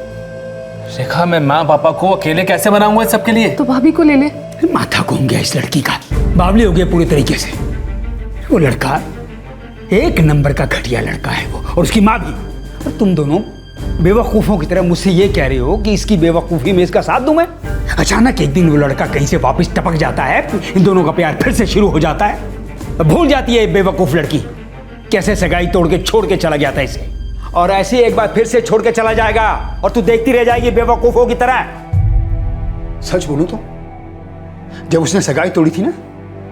रेखा, मैं माँ पापा को अकेले कैसे बनाऊंगा इस सबके लिए? तो भाभी को ले ले। माथा घूम गया इस लड़की का, बावली हो गया पूरी तरीके से। वो लड़का 1 नंबर का घटिया लड़का है वो, और उसकी माँ भी। और तुम दोनों बेवकूफ़ों की तरह मुझसे ये कह रहे हो कि इसकी बेवकूफ़ी में इसका साथ दूं मैं? अचानक एक दिन वो लड़का कहीं से वापस टपक जाता है, इन दोनों का प्यार फिर से शुरू हो जाता है। भूल जाती है बेवकूफ़ लड़की कैसे सगाई तोड़ के छोड़ के चला गया था इसे, और ऐसे एक बार फिर से छोड़ के चला जाएगा और तू देखती रह जाएगी बेवकूफ़ों की तरह। सच बोलूं तो जब उसने सगाई तोड़ी थी ना,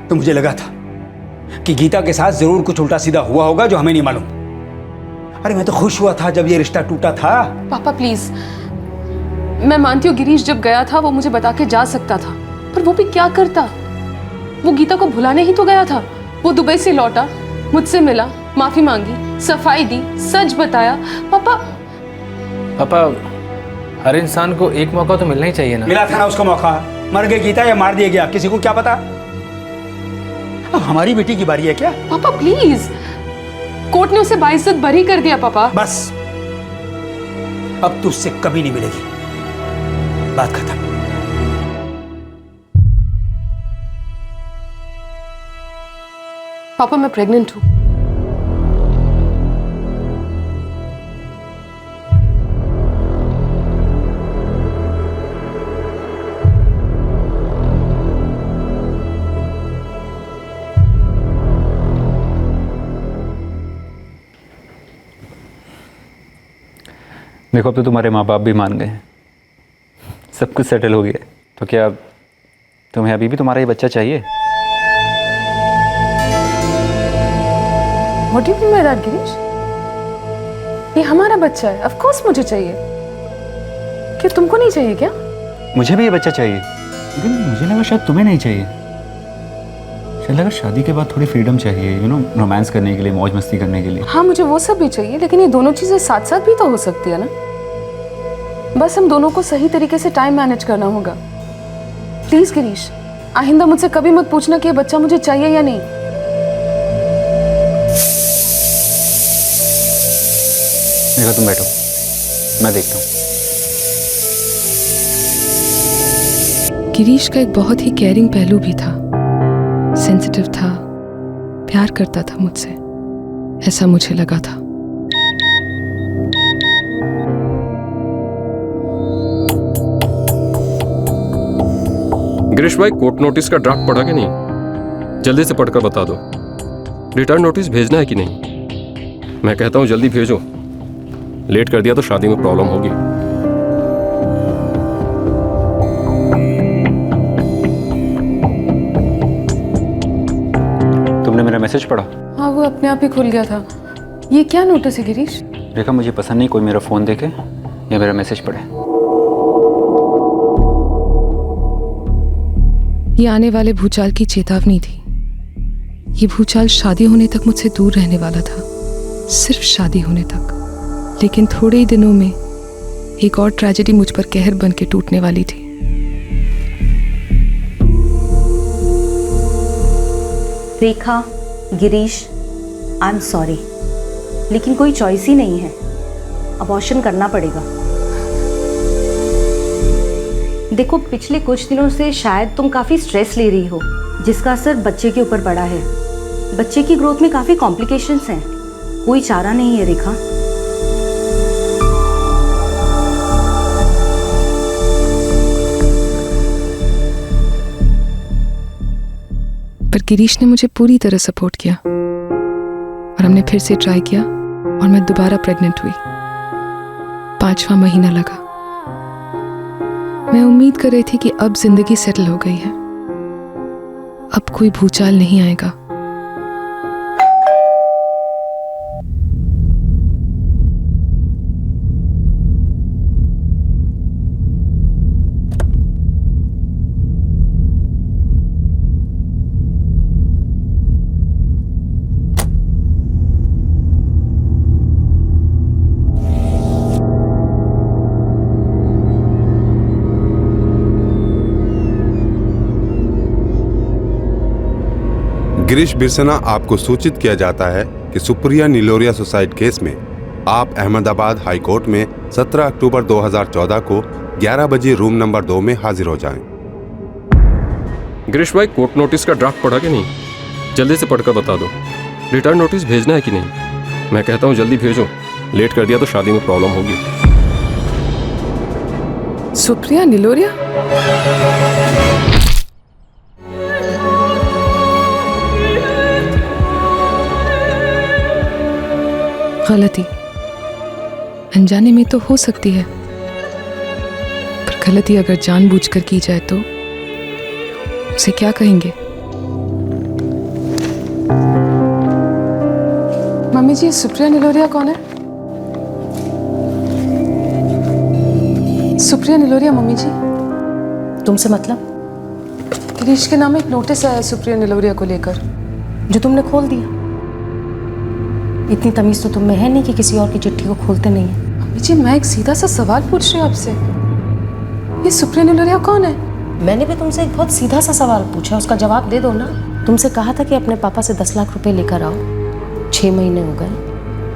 तो मुझे लगा था कि गीता के साथ जरूर कुछ उल्टा सीधा हुआ होगा जो हमें नहीं मालूम। अरे मैं तो खुश हुआ था जब ये रिश्ता टूटा था। पापा प्लीज, मैं मानती हूँ गिरीश जब गया था वो मुझे बता के जा सकता था, पर वो भी क्या करता? वो गीता को भुलाने ही तो गया था। वो दुबई से लौटा, मुझसे मिला, माफी मांगी, सफाई दी, सच बताया। पापा हर इंसान को एक मौका तो मिलना ही चाहिए ना। मिला था ना उसको मौका, मर गई गीता या मार दिया गया किसी को क्या पता। अब हमारी बेटी की बारी है क्या? पापा प्लीज, कोर्ट ने उसे बाइज्जत बरी कर दिया पापा। बस, अब तू उससे कभी नहीं मिलेगी, बात खत्म। पापा मैं प्रेग्नेंट हूं। देखो अब तो तुम्हारे माँ बाप भी मान गए हैं, सब कुछ सेटल हो गया है, तो क्या तुम्हें अभी भी तुम्हारा ये बच्चा चाहिए? What do you mean by that, Girish? ये हमारा बच्चा है, ऑफ कोर्स मुझे चाहिए। क्या तुमको नहीं चाहिए क्या? मुझे भी ये बच्चा चाहिए, लेकिन मुझे लगा शायद तुम्हें नहीं चाहिए। शायद लगा शादी के बाद थोड़ी फ्रीडम चाहिए, यू नो, रोमांस करने के लिए, मौज मस्ती करने के लिए। हाँ मुझे वो सब भी चाहिए, लेकिन ये दोनों चीजें साथ साथ भी तो हो सकती है ना। बस हम दोनों को सही तरीके से टाइम मैनेज करना होगा। प्लीज गिरीश, आइंदा मुझसे कभी मत पूछना कि ये बच्चा मुझे चाहिए या नहीं। देखो तुम बैठो, मैं देखता हूँ। गिरीश का एक बहुत ही केयरिंग पहलू भी था, सेंसिटिव था, प्यार करता था मुझसे, ऐसा मुझे लगा था। गिरीश भाई, कोर्ट नोटिस का ड्राफ्ट पढ़ा कि नहीं? जल्दी से पढ़कर बता दो। रिटर्न नोटिस भेजना है कि नहीं? मैं कहता हूँ जल्दी भेजो, लेट कर दिया तो शादी में प्रॉब्लम होगी। तुमने मेरा मैसेज पढ़ा? हाँ वो अपने आप ही खुल गया था। ये क्या नोटिस है गिरीश? रेखा, मुझे पसंद नहीं कोई मेरा फोन देखे या मेरा मैसेज पढ़े। ये आने वाले भूचाल की चेतावनी थी। ये भूचाल शादी होने तक मुझसे दूर रहने वाला था, सिर्फ शादी होने तक। लेकिन थोड़े ही दिनों में एक और ट्रेजेडी मुझ पर कहर बन के टूटने वाली थी। रेखा, गिरीश, आई एम सॉरी, लेकिन कोई चॉइस ही नहीं है, अबॉर्शन करना पड़ेगा। देखो, पिछले कुछ दिनों से शायद तुम काफ़ी स्ट्रेस ले रही हो, जिसका असर बच्चे के ऊपर पड़ा है। बच्चे की ग्रोथ में काफ़ी कॉम्प्लिकेशंस हैं, कोई चारा नहीं है रेखा। पर गिरीश ने मुझे पूरी तरह सपोर्ट किया और हमने फिर से ट्राई किया और मैं दोबारा प्रेग्नेंट हुई। 5वां महीना लगा। मैं उम्मीद कर रही थी कि अब जिंदगी सेटल हो गई है, अब कोई भूचाल नहीं आएगा। गिरीश बिरसना आपको सूचित किया जाता है कि सुप्रिया निलोरिया सुसाइड केस में आप अहमदाबाद हाई कोर्ट में 17 अक्टूबर 2014 को 11 बजे रूम नंबर 2 में हाजिर हो जाएं। गिरीश भाई, कोर्ट नोटिस का ड्राफ्ट पढ़ा कि नहीं? जल्दी से पढ़कर बता दो। रिटर्न नोटिस भेजना है कि नहीं? मैं कहता हूँ जल्दी भेजो, लेट कर दिया तो शादी में प्रॉब्लम होगी। सुप्रिया निलोरिया? गलती अनजाने में तो हो सकती है, पर गलती अगर जानबूझकर की जाए तो उसे क्या कहेंगे? मम्मी जी, सुप्रिया निलोरिया कौन है? सुप्रिया निलोरिया मम्मी जी? तुमसे मतलब? गिरीश के नाम एक नोटिस आया सुप्रिया निलोरिया को लेकर, जो तुमने खोल दिया। इतनी तमीज तो तुम में है नहीं कि किसी और की चिट्ठी को खोलते नहीं है। मम्मी जी, मैं एक सीधा सा सवाल पूछ रही हूँ आपसे, ये सुप्रिया निलोरिया कौन है? मैंने भी तुमसे एक बहुत सीधा सा सवाल पूछा, उसका जवाब दे दो ना। तुमसे कहा था कि अपने पापा से 10 लाख रुपए लेकर आओ, 6 महीने हो गए,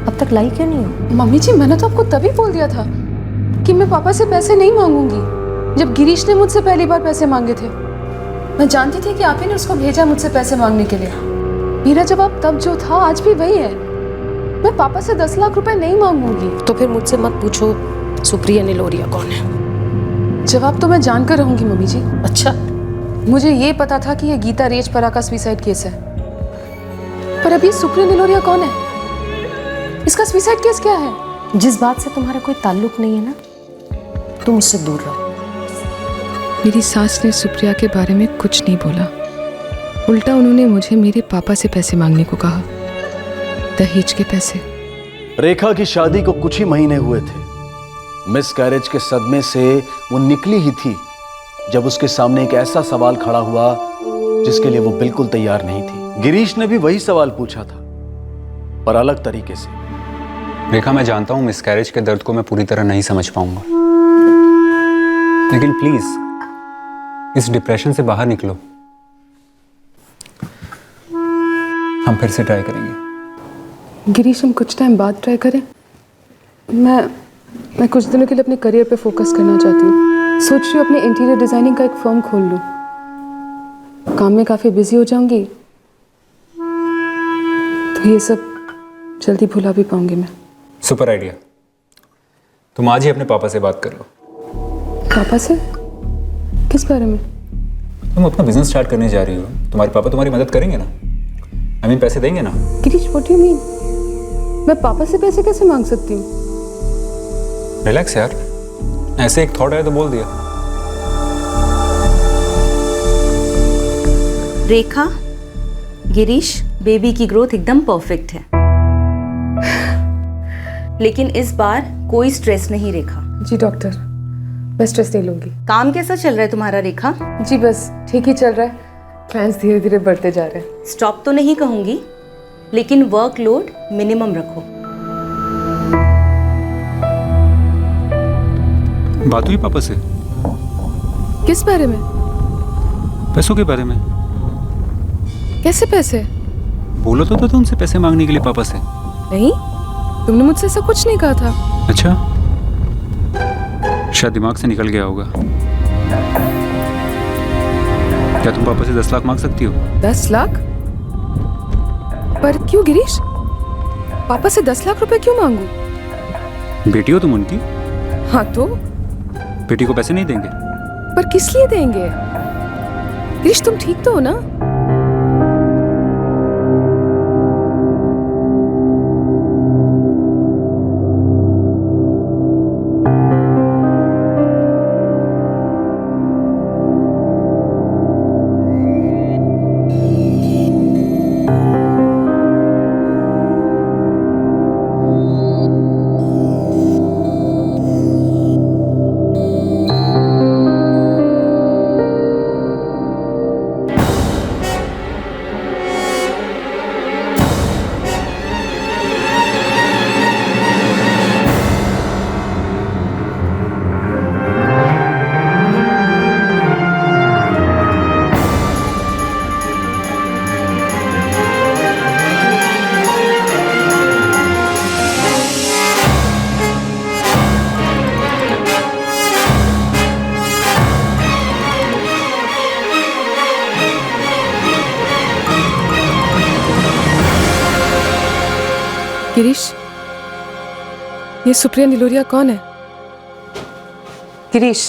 अब तक लाई क्यों नहीं हो? मम्मी जी, मैंने तो आपको तभी बोल दिया था कि मैं पापा से पैसे नहीं मांगूंगी जब गिरीश ने मुझसे पहली बार पैसे मांगे थे। मैं जानती थी कि आप ही ने उसको भेजा मुझसे पैसे मांगने के लिए। मेरा जवाब तब जो था आज भी वही है, मैं पापा से 10 लाख रुपए नहीं मांगूंगी। तो फिर मुझसे मत पूछो सुप्रिया निलोरिया कौन है। जवाब तो मैं जानकर रहूंगी मम्मी जी। अच्छा, मुझे ये पता था कि ये गीता रेजपरा का सुसाइड केस है, पर अभी सुप्रिया निलोरिया कौन है? इसका सुसाइड केस क्या है? जिस बात से तुम्हारा कोई ताल्लुक नहीं है ना, तुम उससे दूर रहो। मेरी सास ने सुप्रिया के बारे में कुछ नहीं बोला, उल्टा उन्होंने मुझे मेरे पापा से पैसे मांगने को कहा, दहेज के पैसे। रेखा की शादी को कुछ ही महीने हुए थे। मिस कैरेज के सदमे से वो निकली ही थी जब उसके सामने एक ऐसा सवाल खड़ा हुआ जिसके लिए वो बिल्कुल तैयार नहीं थी। गिरीश ने भी वही सवाल पूछा था, पर अलग तरीके से। रेखा, मैं जानता हूं मिसकैरेज के दर्द को मैं पूरी तरह नहीं समझ पाऊंगा, लेकिन प्लीज इस डिप्रेशन से बाहर निकलो। हम फिर से ट्राई करेंगे। गिरीश, हम कुछ टाइम बाद ट्राई करें। मैं कुछ दिनों के लिए अपने करियर पे फोकस करना चाहती हूँ। सोच रही हूँ अपने इंटीरियर डिजाइनिंग का एक फर्म खोल लूँ। काम में काफ़ी बिजी हो जाऊंगी तो ये सब जल्दी भुला भी पाऊंगी मैं। Super idea. तुम आज ही अपने पापा से बात कर लो। पापा से? किस बारे में? तुम अपना बिजनेस स्टार्ट करने जा रही हो, तुम्हारे पापा तुम्हारी मदद करेंगे ना? आई मीन पैसे देंगे ना? Girish, what do you mean? मैं पापा से पैसे कैसे मांग सकती हूँ? रिलैक्स यार, ऐसे एक थॉट आया तो बोल दिया। रेखा, गिरीश, बेबी की ग्रोथ एकदम परफेक्ट है, लेकिन इस बार कोई स्ट्रेस नहीं रेखा। जी डॉक्टर, मैं स्ट्रेस नहीं लूंगी। काम कैसा चल रहा है तुम्हारा रेखा? जी बस ठीक ही चल रहा है, प्लान्स धीरे धीरे बढ़ते जा रहे हैं। स्टॉप तो नहीं कहूंगी, लेकिन वर्कलोड मिनिमम रखो। बात हुई पापा से? किस बारे में? पैसों के बारे में। कैसे पैसे? बोलो तो तुमसे पैसे मांगने के लिए पापा से। नहीं, तुमने मुझसे ऐसा कुछ नहीं कहा था। अच्छा, शायद दिमाग से निकल गया होगा। क्या तुम पापा से 10 लाख मांग सकती हो? 10 लाख? पर क्यों गिरीश? पापा से 10 लाख रुपए क्यों मांगू? बेटी हो तुम उनकी। हाँ तो? बेटी को पैसे नहीं देंगे? पर किस लिए देंगे? गिरीश, तुम ठीक तो हो ना? गिरीश, ये सुप्रिया निलोरिया कौन है? गिरीश,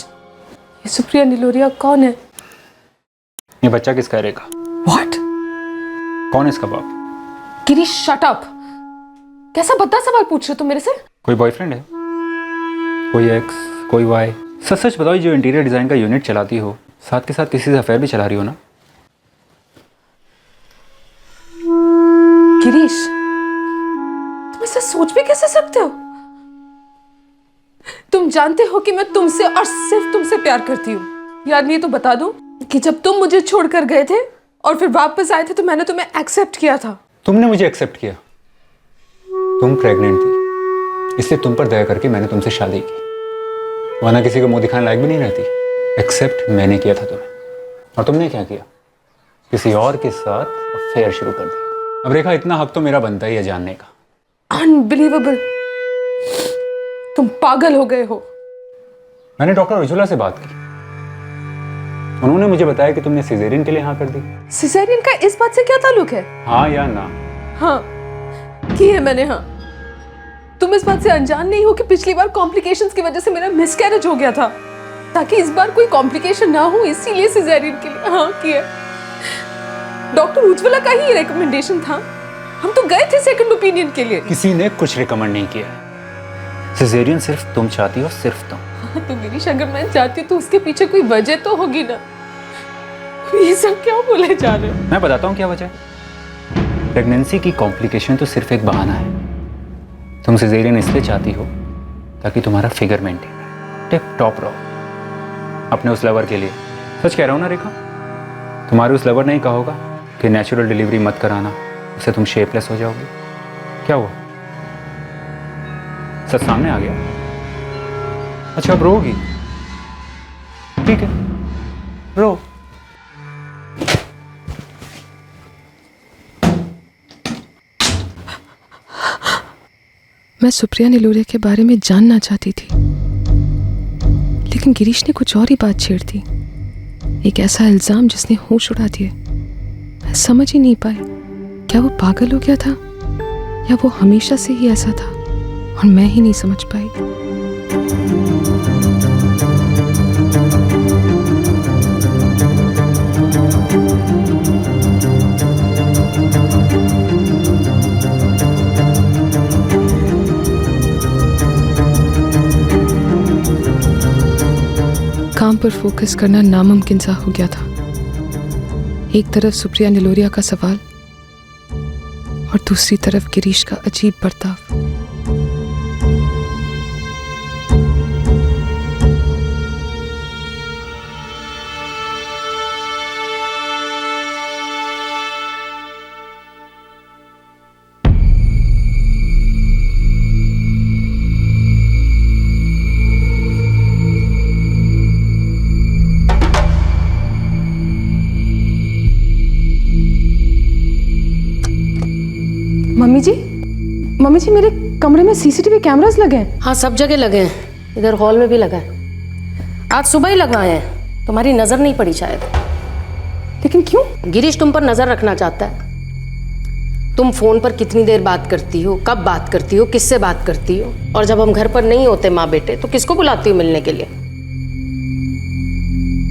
ये सुप्रिया निलोरिया कौन है? ये बच्चा किसका है रेखा? What? कौन है इसका बाप? Girish, shut up. कैसा भद्दा सवाल पूछ रहे हो तुम मेरे से? कोई बॉयफ्रेंड है? कोई एक्स, कोई वाई? सच सच बताओ, जो इंटीरियर डिजाइन का यूनिट चलाती हो, साथ के साथ किसी से अफेयर भी चला रही हो ना? गिरीश, तुम ऐसा सोच भी कैसे सकते हो? तुम जानते हो कि मैं तुमसे और सिर्फ तुमसे प्यार करती हूँ। याद नहीं तो बता दूं कि जब तुम मुझे छोड़कर गए थे और फिर वापस आए थे तो मैंने तुम्हें एक्सेप्ट किया था। तुमने मुझे एक्सेप्ट किया? तुम प्रेग्नेंट थी, इसलिए तुम पर दया करके मैंने तुमसे शादी की, वरना किसी को मुंह दिखाने लायक भी नहीं रहती। एक्सेप्ट मैंने किया था तुम्हें, और तुमने क्या किया? किसी और के साथ अफेयर शुरू कर दिया। अब रेखा, इतना हक तो मेरा बनता ही है जानने का। अनबिलीवेबल, तुम पागल हो गए हो। मैंने डॉक्टर उज्ज्वला से बात की, उन्होंने मुझे बताया कि तुमने सिजेरियन के लिए हाँ कर दी। सिजेरियन का इस बात से क्या ताल्लुक है? हाँ या ना? हाँ की है मैंने, हाँ। तुम इस बात से अनजान नहीं हो कि पिछली बार कॉम्प्लिकेशंस की वजह से मेरा मिसकैरेज हो गया था, ताकि इस बार कोई कॉम्प्लिकेशन ना हो, इसीलिए सिजेरियन के लिए हाँ किया। डॉक्टर उज्ज्वला का ही रिकमेंडेशन था, हम तो गए थे सेकंड ओपिनियन के लिए। किसी ने कुछ रिकमेंड नहीं किया, सिजेरियन सिर्फ तुम चाहती हो, सिर्फ तुम। हाँ तो गिरीश, अगर मैं चाहती हूँ तो उसके पीछे कोई वजह तो होगी ना। ये सब क्या बोले जा रहे हो? मैं बताता हूँ क्या वजह है। प्रेगनेंसी की कॉम्प्लिकेशन तो सिर्फ एक बहाना है। तुम सिजेरियन इसलिए चाहती हो ताकि तुम्हारा फिगर मेंटेन रहे, टिप टॉप रहो अपने उस लवर के लिए। सच कह रहा हूँ ना रेखा, तुम्हारे उस लवर ने ही कहा होगा कि नेचुरल डिलीवरी मत कराना, उससे तुम शेपलेस हो जाओगे। क्या हुआ, सच सामने आ गया? अच्छा अब रोगी, ठीक है रो। मैं सुप्रिया निलोरिया के बारे में जानना चाहती थी, लेकिन गिरीश ने कुछ और ही बात छेड़ दी। एक ऐसा इल्जाम जिसने होश उड़ा दिए। मैं समझ ही नहीं पाई, क्या वो पागल हो गया था या वो हमेशा से ही ऐसा था और मैं ही नहीं समझ पाई। काम पर फोकस करना नामुमकिन सा हो गया था। एक तरफ सुप्रिया निलोरिया का सवाल और दूसरी तरफ गिरीश का अजीब बर्ताव। मम्मी जी मेरे कमरे में सीसीटीवी कैमरास लगे हैं। हाँ सब जगह लगे हैं, इधर हॉल में भी लगा है। आज सुबह ही लगवाए हैं, तुम्हारी नजर नहीं पड़ी शायद। लेकिन क्यों? गिरीश तुम पर नजर रखना चाहता है। तुम फोन पर कितनी देर बात करती हो, कब बात करती हो, किससे बात करती हो, और जब हम घर पर नहीं होते माँ बेटे तो किसको बुलाती हो मिलने के लिए?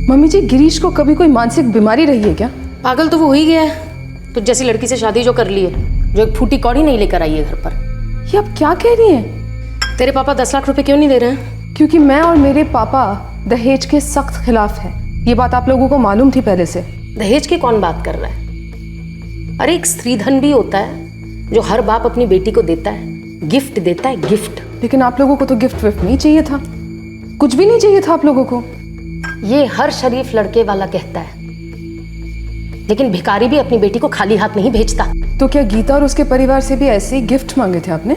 मम्मी जी गिरीश को कभी कोई मानसिक बीमारी रही है क्या? पागल तो वो हो ही गया है। तो जैसी लड़की से शादी जो कर ली है, जो एक फूटी कौड़ी नहीं लेकर आई है घर पर। ये आप क्या कह रही हैं? तेरे पापा 10 लाख रुपए क्यों नहीं दे रहे हैं? क्योंकि मैं और मेरे पापा दहेज के सख्त खिलाफ हैं। ये बात आप लोगों को मालूम थी पहले से। दहेज की कौन बात कर रहा है? अरे एक स्त्रीधन भी होता है जो हर बाप अपनी बेटी को देता है, गिफ्ट देता है, गिफ्ट। लेकिन आप लोगों को तो गिफ्ट विफ्ट नहीं चाहिए था, कुछ भी नहीं चाहिए था आप लोगों को। ये हर शरीफ लड़के वाला कहता है, लेकिन भिखारी भी अपनी बेटी को खाली हाथ नहीं भेजता। तो क्या गीता और उसके परिवार से भी ऐसे ही गिफ्ट मांगे थे आपने,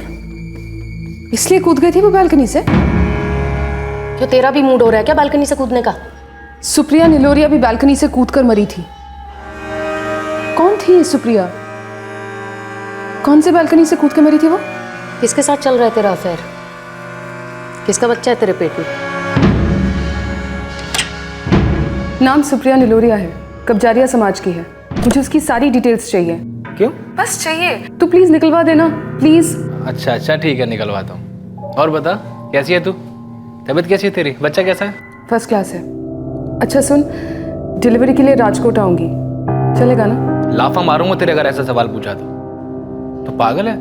इसलिए कूद गई थी वो बालकनी से? क्यों तेरा भी मूड हो रहा है क्या बालकनी से कूदने का? सुप्रिया निलोरिया भी बालकनी से कूदकर मरी थी। कौन थी ये सुप्रिया? कौन से बालकनी से कूद के मरी थी वो? किसके साथ चल रहा है तेरा अफेयर? किसका बच्चा है तेरे पेट में? नाम सुप्रिया निलोरिया है, कब्जारिया समाज की है। मुझे उसकी सारी डिटेल्स चाहिए। क्यों? बस चाहिए, तो प्लीज निकलवा देना प्लीज। अच्छा ठीक है, निकलवाता हूँ। और बता कैसी है तू? तबीयत कैसी है तेरी? बच्चा कैसा है? फर्स्ट क्लास है। अच्छा सुन, डिलीवरी के लिए राजकोट आऊंगी, चलेगा ना? लाफा मारूंगा तेरे अगर ऐसा सवाल पूछा तो पागल है?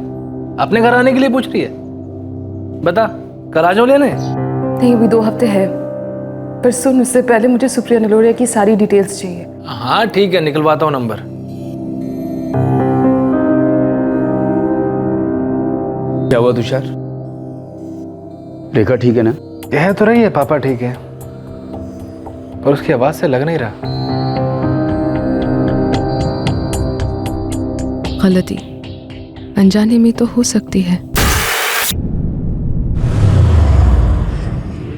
अपने घर आने के लिए पूछ रही है? बता कल आ जाओ लेने। नहीं अभी 2 हफ्ते है, पर सुन उससे पहले मुझे सुप्रिया निलोरिया की सारी डिटेल्स चाहिए। हाँ ठीक है, निकलवाता हूँ नंबर। क्या हुआ तुषार? रेखा ठीक है ना? कह तो रही है पापा ठीक है, पर उसकी आवाज से लग नहीं रहा। गलती अनजाने में तो हो सकती है,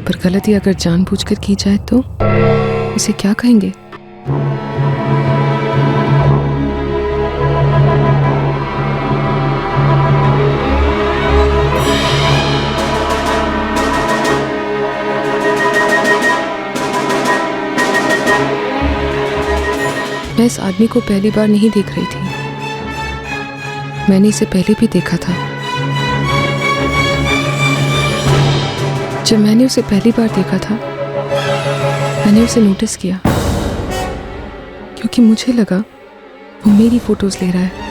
पर गलती अगर जानबूझकर की जाए तो उसे क्या कहेंगे? मैं इस आदमी को पहली बार नहीं देख रही थी, मैंने इसे पहले भी देखा था। जब मैंने उसे पहली बार देखा था मैंने उसे नोटिस किया, क्योंकि मुझे लगा वो मेरी फोटोज ले रहा है।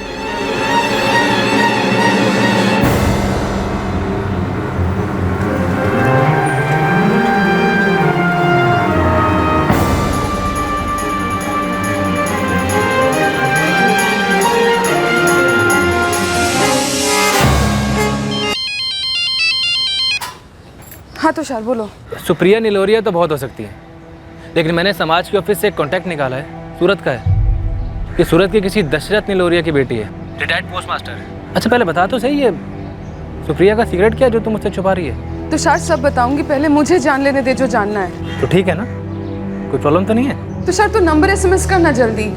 हाँ तुषार बोलो। सुप्रिया नीलोरिया तो बहुत हो सकती है, लेकिन मैंने समाज के ऑफिस से एक कॉन्टैक्ट निकाला है, सूरत का है। ये सूरत की किसी दशरथ नीलोरिया की बेटी है, रिटायर्ड पोस्ट मास्टर है। अच्छा पहले बता तो सही, ये सुप्रिया का सीक्रेट क्या है जो तुम मुझसे छुपा रही है? तुषार सब बताऊंगी, पहले मुझे जान लेने दे जो जानना है। तो ठीक है ना, कोई प्रॉब्लम तो नहीं है? तुषार तू नंबर SMS करना जल्दी।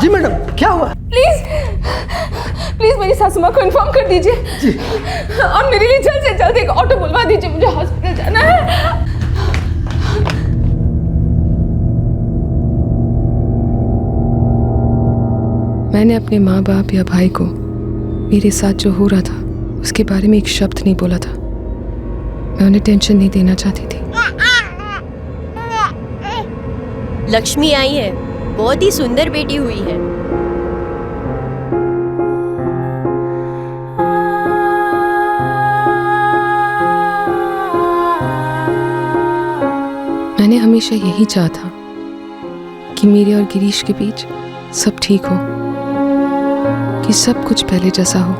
जी मैडम, क्या हुआ? प्लीज प्लीज मेरी सासू माँ को इन्फॉर्म कर दीजिए जी। और मेरे लिए जल्द से जल्द एक ऑटो बुलवा दीजिए, मुझे हॉस्पिटल जाना है। मैंने अपने माँ बाप या भाई को मेरे साथ जो हो रहा था उसके बारे में एक शब्द नहीं बोला था। मैं उन्हें टेंशन नहीं देना चाहती थी। लक्ष्मी आई है, बहुत ही सुंदर बेटी हुई है। मैंने हमेशा यही चाहा था कि मेरे और गिरीश के बीच सब ठीक हो, कि सब कुछ पहले जैसा हो।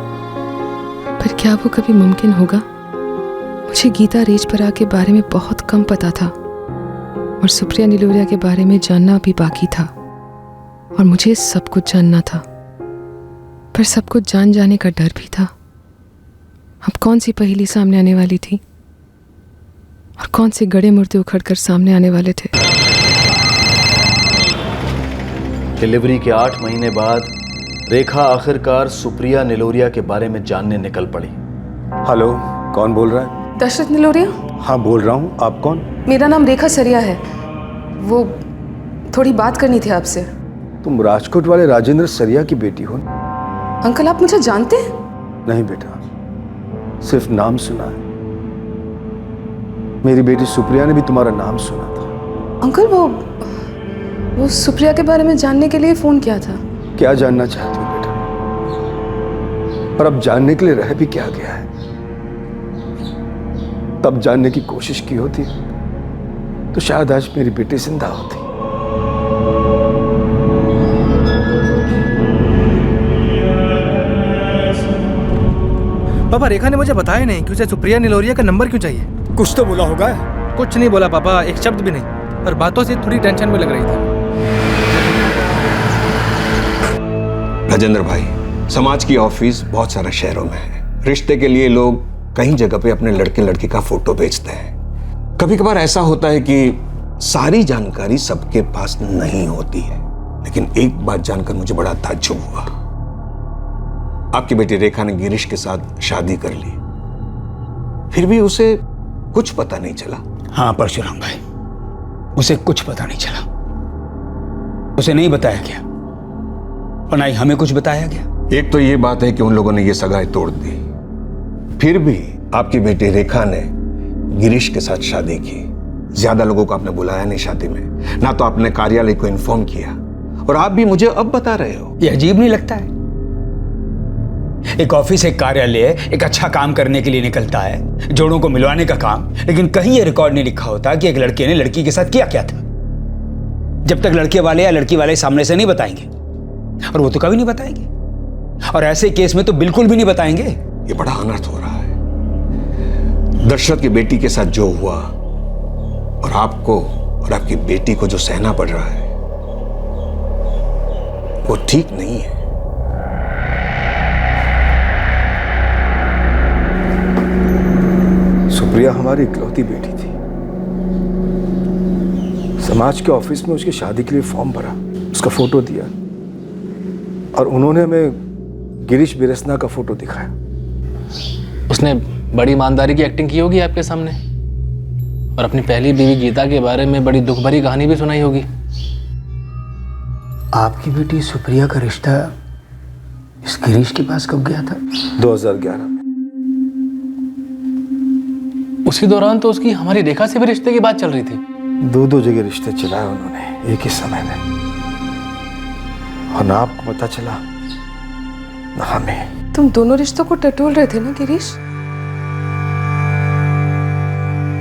पर क्या वो कभी मुमकिन होगा? मुझे गीता रेजपरा के बारे में बहुत कम पता था और सुप्रिया नीलोरिया के बारे में जानना भी बाकी था, और मुझे सब कुछ जानना था। पर सब कुछ जान जाने का डर भी था। अब कौन सी पहेली सामने आने वाली थी और कौन से गड़े मुर्दे उखड़कर सामने आने वाले थे। डिलीवरी के 8 महीने बाद रेखा आखिरकार सुप्रिया नीलोरिया के बारे में जानने निकल पड़ी। हेलो, कौन बोल रहा है? दशरथ नीलोरिया? हाँ बोल रहा हूँ, आप कौन? मेरा नाम रेखा सरिया है। वो थोड़ी बात करनी थी आपसे। तुम राजकोट वाले राजेंद्र सरिया की बेटी हो? अंकल आप मुझे जानते हैं? नहीं बेटा, सिर्फ नाम सुना है। मेरी बेटी सुप्रिया ने भी तुम्हारा नाम सुना था। अंकल वो सुप्रिया के बारे में जानने के लिए फोन किया था। क्या जानना चाहती हो बेटा? और अब जानने के लिए रह भी क्या गया है? तब जानने की कोशिश की होती तो शायद आज मेरी बेटी जिंदा होती। पापा, रेखा ने मुझे बताया नहीं कि उसे सुप्रिया नीलोरिया का नंबर क्यों चाहिए। कुछ तो बोला होगा। कुछ नहीं बोला पापा, एक शब्द भी नहीं, और बातों से थोड़ी टेंशन में लग रही थी। राजेंद्र भाई, समाज की ऑफिस बहुत सारे शहरों में है। रिश्ते के लिए लोग कई जगह पे अपने लड़के लड़की का फोटो भेजते हैं। कभी कभार ऐसा होता है कि सारी जानकारी सबके पास नहीं होती है, लेकिन एक बात जानकर मुझे बड़ा ताज्जुब हुआ। आपकी बेटी रेखा ने गिरीश के साथ शादी कर ली, फिर भी उसे कुछ पता नहीं चला। हाँ परशुराम भाई, उसे कुछ पता नहीं चला। उसे नहीं बताया गया और ना ही हमें कुछ बताया गया। एक तो ये बात है कि उन लोगों ने ये सगाई तोड़ दी, फिर भी आपकी बेटी रेखा ने गिरीश के साथ शादी की। ज्यादा लोगों को आपने बुलाया नहीं शादी में, ना तो आपने कार्यालय को इन्फॉर्म किया, और आप भी मुझे अब बता रहे हो। ये अजीब नहीं लगता है? एक ऑफिस, एक कार्यालय एक अच्छा काम करने के लिए निकलता है, जोड़ों को मिलवाने का काम, लेकिन कहीं ये रिकॉर्ड नहीं लिखा होता कि एक लड़के ने लड़की के साथ किया क्या था। जब तक लड़के वाले या लड़की वाले सामने से नहीं बताएंगे, और वो तो कभी नहीं बताएंगे, और ऐसे केस में तो बिल्कुल भी नहीं बताएंगे। ये बड़ा अनर्थ हो रहा है। दशरथ की बेटी के साथ जो हुआ और आपको और आपकी बेटी को जो सहना पड़ रहा है वो ठीक नहीं है। सुप्रिया हमारी इकलौती बेटी थी। समाज के ऑफिस में उसकी शादी के लिए फॉर्म भरा, उसका फोटो दिया, और उन्होंने हमें गिरीश बिरसना का फोटो दिखाया। उसने बड़ी ईमानदारी की एक्टिंग की होगी आपके सामने और अपनी पहली बीवी गीता के बारे में बड़ी दुख भरी कहानी भी सुनाई होगी। आपकी बेटी सुप्रिया का रिश्ता इस गिरीश के पास कब गया था? 2011 में। उसी दौरान तो उसकी हमारी रेखा से भी रिश्ते की बात चल रही थी। दो जगह रिश्ते चलाए उन्होंने एक ही समय में, और ना आपको पता चला ना हमें। तुम दोनों रिश्तों को टटोल रहे थे ना गिरीश?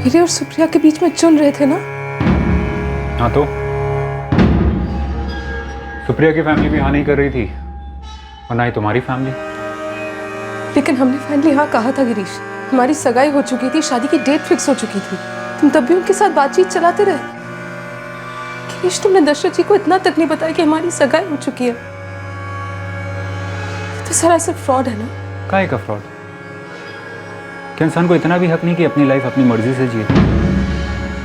मेरे और सुप्रिया के बीच में चुन रहे थे ना? हाँ तो सुप्रिया की फैमिली भी हाँ नहीं कर रही थी और ना ही तुम्हारी फैमिली। लेकिन हमने फाइनली हाँ कहा था गिरीश। हमारी सगाई हो चुकी थी, शादी की डेट फिक्स हो चुकी थी। तुम तब भी उनके साथ बातचीत चलाते रहे। गिरीश, तुमने दशरथ जी को इतना तक नहीं बताया कि हमारी सगाई हो चुकी है। तो सरासर फ्रॉड है ना? काहे का फ्रॉड? क्या इंसान को इतना भी हक नहीं कि अपनी लाइफ अपनी मर्जी से जिए,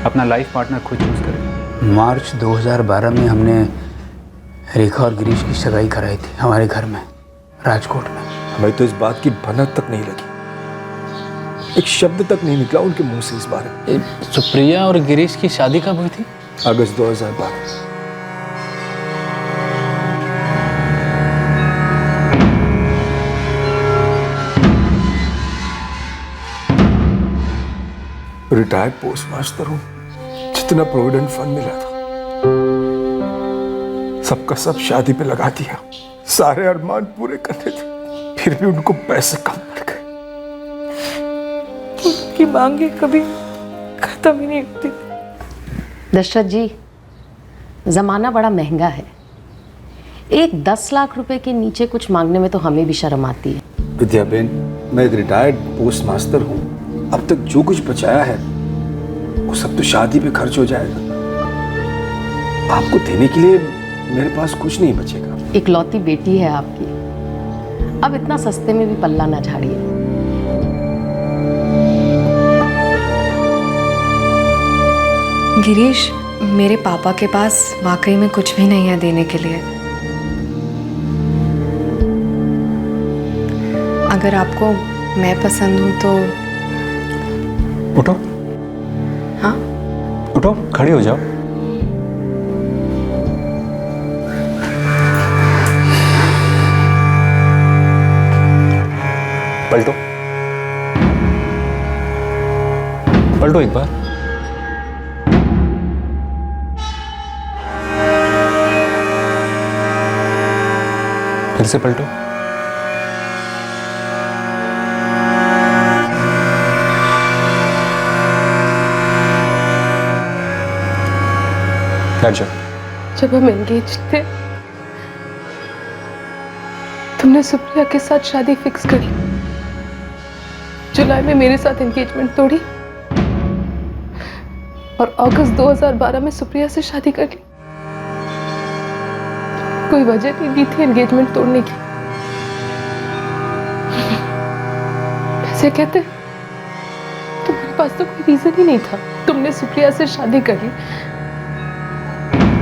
अपना लाइफ पार्टनर खुद चूज करे? मार्च 2012 में हमने रेखा और गिरीश की सगाई कराई थी हमारे घर में, राजकोट में। हमें तो इस बात की भनक तक नहीं लगी, एक शब्द तक नहीं निकला उनके मुंह से इस बारे में। सुप्रिया और गिरीश की शादी कब हुई थी? अगस्त 2012। रिटायर्ड पोस्ट मास्टर हूं, जितना प्रोविडेंट फंड मिला था सबका सब शादी पे लगा दिया। सारे अरमान पूरे करने थे, फिर भी उनको पैसे कम पड़ गए। उनकी मांगे कभी खत्म ही नहीं होती। दशरथ जी, ज़माना बड़ा महंगा है। एक 10 लाख रुपए के नीचे कुछ मांगने में तो हमें भी शर्म आती है। विद्याबेन, मैं एक रिटायर्ड पोस्ट मास्टर हूँ। अब तक जो कुछ बचाया है वो सब तो शादी पे खर्च हो जाएगा। आपको देने के लिए मेरे पास कुछ नहीं बचेगा। इकलौती बेटी है आपकी, अब इतना सस्ते में भी पल्ला ना झाड़िए। गिरीश, मेरे पापा के पास वाकई में कुछ भी नहीं है देने के लिए। अगर आपको मैं पसंद हूं तो। उठो। हाँ? उठो, खड़ी हो जाओ। पलटो, पलटो एक बार। फिर से पलटो। बैठ जाओ। जब हम एंगेज थे, तुमने सुप्रिया के साथ शादी फिक्स करी। जुलाई में मेरे साथ एंगेजमेंट तोड़ी और अगस्त 2012 में सुप्रिया से शादी कर ली। कोई वजह नहीं दी थी एंगेजमेंट तोड़ने की। ऐसे कहते तुम्हारे पास तो कोई रीजन ही नहीं था। तुमने सुप्रिया से शादी कर ली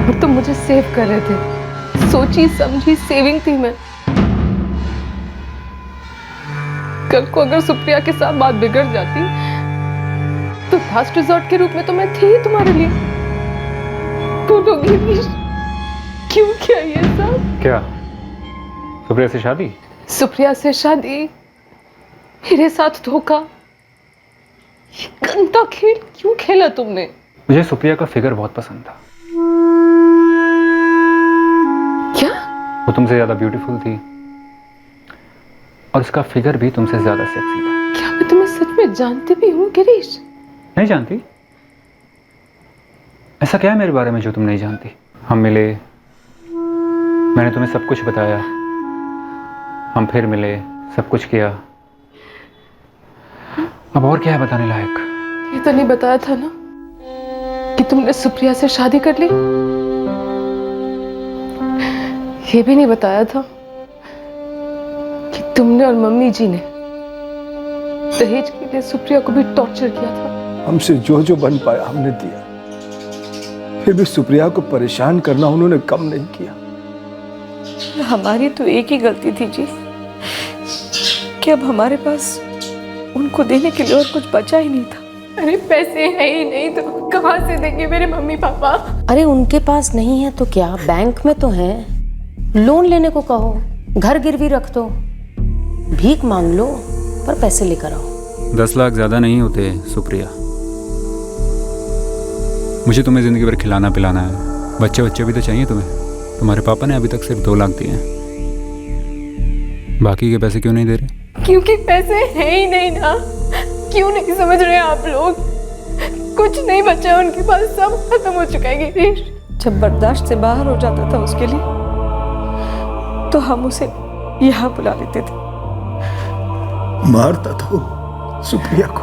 और तुम मुझे सेव कर रहे थे। सोची समझी सेविंग थी मैं। कल को अगर सुप्रिया के साथ बात बिगड़ जाती तो लास्ट रिजॉर्ट के रूप में तो मैं थी ही तुम्हारे लिए। बोलो गिरीश, क्यों किया ये सब? क्या सुप्रिया से शादी? सुप्रिया से शादी, मेरे साथ धोखा, ये गंदा खेल क्यों खेला तुमने? मुझे सुप्रिया का फिगर बहुत पसंद था। क्या? वो तुमसे ज्यादा ब्यूटीफुल थी और उसका फिगर भी तुमसे ज्यादा सेक्सी था। क्या मैं तुम्हें सच में जानती भी हूँ गिरीश? नहीं जानती? ऐसा क्या है मेरे बारे में जो तुम नहीं जानती? हम मिले, मैंने तुम्हें सब कुछ बताया, हम फिर मिले, सब कुछ किया। अब और क्या है बताने लायक? ये तो नहीं बताया था ना कि तुमने सुप्रिया से शादी कर ली। ये भी नहीं बताया था कि तुमने और मम्मी जी ने दहेज के लिए सुप्रिया को भी टॉर्चर किया था। हमसे जो जो बन पाया हमने दिया, फिर भी सुप्रिया को परेशान करना उन्होंने कम नहीं किया। हमारी तो एक ही गलती थी जी कि अब हमारे पास उनको देने के लिए और कुछ बचा ही नहीं था। अरे पैसे हैं ही नहीं तो कहाँ से देंगे मेरे मम्मी पापा? अरे उनके पास नहीं है तो क्या, बैंक में तो है। लोन लेने को कहो, घर गिरवी रख दो, भीख मांग लो, पर पैसे लेकर आओ। 10 लाख ज़्यादा नहीं होते सुप्रिया। मुझे तुम्हें ज़िंदगी भर खिलाना पिलाना है, बच्चे भी तो चाहिए तुम्हें। तुम्हारे पापा ने अभी तक सिर्फ 2 लाख दिए हैं, बाकी के पैसे क्यों नहीं दे रहे? क्योंकि पैसे हैं ही नहीं ना। क्यों नहीं समझ रहे आप लोग? कुछ नहीं बचा उनके पास, सब खत्म हो चुका है गिरीश। जब बर्दाश्त से बाहर हो जाता था उसके लिए तो हम उसे यहाँ बुला लेते थे। मारता था वो सुप्रिया को,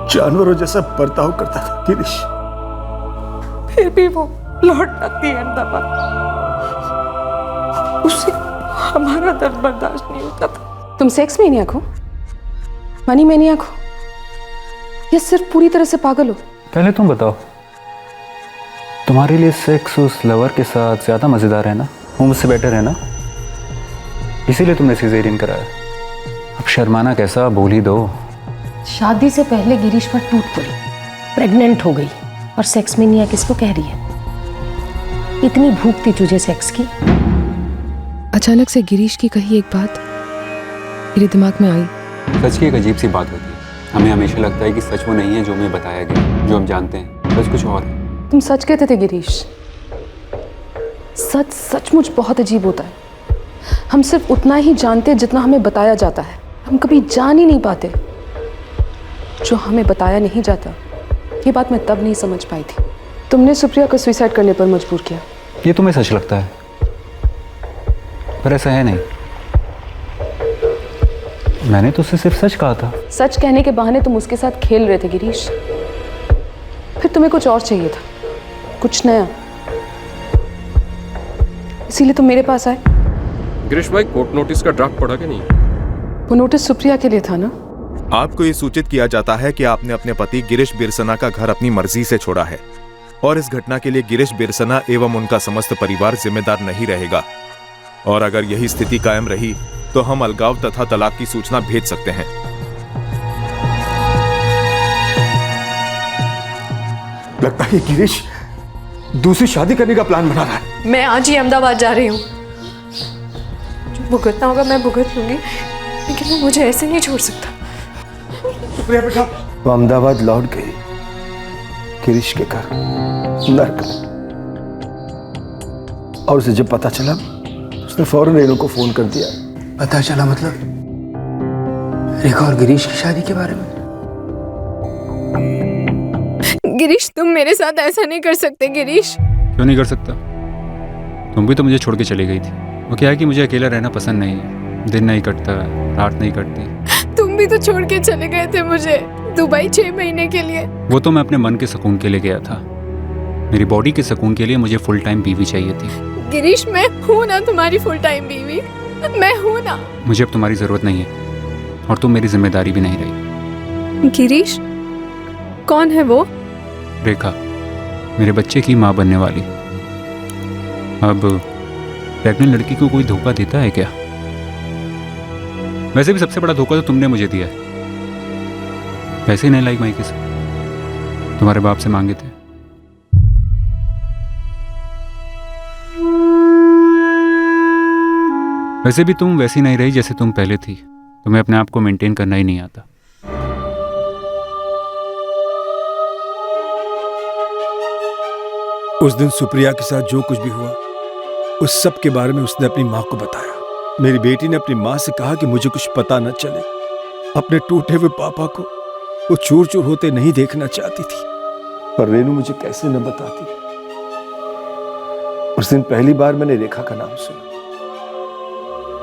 जानवरों जैसा बर्ताव करता था गिरीश। फिर भी वो लौट आती है अहमदाबाद, उसे हमारा दर्द बर्दाश्त नहीं होता था। तुम सेक्स मैनियाक हो, मनी मैनियाक हो, या सिर्फ पूरी तरह से पागल हो? पहले तुम बताओ, तुम्हारे लिए सेक्स उस लवर के साथ ज़्यादा मज़ेदार है ना? वो मुझसे बेटर है ना? इसीलिए तुमने सिजेरियन कराया। अब शर्माना कैसा, बोल ही दो। शादी से पहले गिरीश पर टूट पड़ी, प्रेग्नेंट हो गई, और सेक्स में निया किसको कह रही है? इतनी भूख थी तुझे सेक्स की? अचानक से गिरीश की कही एक बात मेरे दिमाग में आई। सच की एक अजीब सी बात होती है, हमें हमेशा लगता है कि सच वो नहीं है जो हमें बताया गया, जो हम जानते हैं, सच कुछ और है। तुम सच कहते थे गिरीश। सच सचमुच बहुत अजीब होता है। हम सिर्फ उतना ही जानते हैं जितना हमें बताया जाता है। हम कभी जान ही नहीं पाते जो हमें बताया नहीं जाता। ये बात मैं तब नहीं समझ पाई थी। तुमने सुप्रिया को सुसाइड करने पर मजबूर किया। ये तुम्हें सच लगता है, पर ऐसा है नहीं। मैंने तो उसे सिर्फ सच कहा था। सच कहने के बहाने तुम उसके साथ खेल रहे थे गिरीश। फिर तुम्हें कुछ और चाहिए था, कुछ नया, इसीलिए तुम मेरे पास आए। गिरीश भाई, कोर्ट नोटिस का ड्राफ्ट पढ़ा कि नहीं? वो नोटिस सुप्रिया के लिए था ना? आपको ये सूचित किया जाता है कि आपने अपने पति गिरीश बिरसना का घर अपनी मर्जी से छोड़ा है और इस घटना के लिए गिरीश बिरसना एवं उनका समस्त परिवार जिम्मेदार नहीं रहेगा। और अगर यही स्थिति कायम रही तो हम अलगाव तथा तलाक की सूचना भेज सकते हैं। लगता है गिरीश दूसरी शादी करने का प्लान बना रहा है। मैं आज ही अहमदाबाद जा रही हूँ। जो भुगतना होगा मैं भुगत लूंगी, लेकिन वो मुझे ऐसे नहीं छोड़ सकता। बेटा, वो अहमदाबाद लौट गई गिरीश के घर नर्क में, और उसे जब पता चला उसने फौरन रेणु को फोन कर दिया। पता चला मतलब रेखा और गिरीश की शादी के बारे में? गिरीश, तुम मेरे साथ ऐसा नहीं कर सकते। गिरीश, क्यों नहीं कर सकता? तुम भी तो मुझे छोड़ के चली गई थी। वो क्या है कि मुझे अकेला रहना पसंद नहीं है। दिन नहीं कटता, रात नहीं कटती। तुम भी तो छोड़ के चले गए थे मुझे दुबई 6 महीने के लिए। वो तो मैं अपने मन के सुकून के लिए गया था। मेरी बॉडी के सुकून के लिए मुझे फुल टाइम बीवी चाहिए थी। गिरीश, मैं हूँ ना तुम्हारी फुल टाइम बीवी, मैं हूँ ना। मुझे अब तुम्हारी जरूरत नहीं है और तुम मेरी जिम्मेदारी भी नहीं रही। गिरीश, कौन है वो? रेखा, मेरे बच्चे की माँ बनने वाली। अब प्रेग्नेंट लड़की को कोई धोखा देता है क्या? वैसे भी सबसे बड़ा धोखा तो तुमने मुझे दिया है। पैसे नहीं लाई मायके से, तुम्हारे बाप से मांगे थे। वैसे भी तुम वैसी नहीं रही जैसे तुम पहले थी। तुम्हें अपने आप को मेंटेन करना ही नहीं आता। उस दिन सुप्रिया के साथ जो कुछ भी हुआ उस सब के बारे में उसने अपनी माँ को बताया। मेरी बेटी ने अपनी माँ से कहा कि मुझे कुछ पता न चले। अपने टूटे हुए पापा को वो चूर चूर होते नहीं देखना चाहती थी, पर रेणु मुझे कैसे न बताती। उस दिन पहली बार मैंने रेखा का नाम सुना,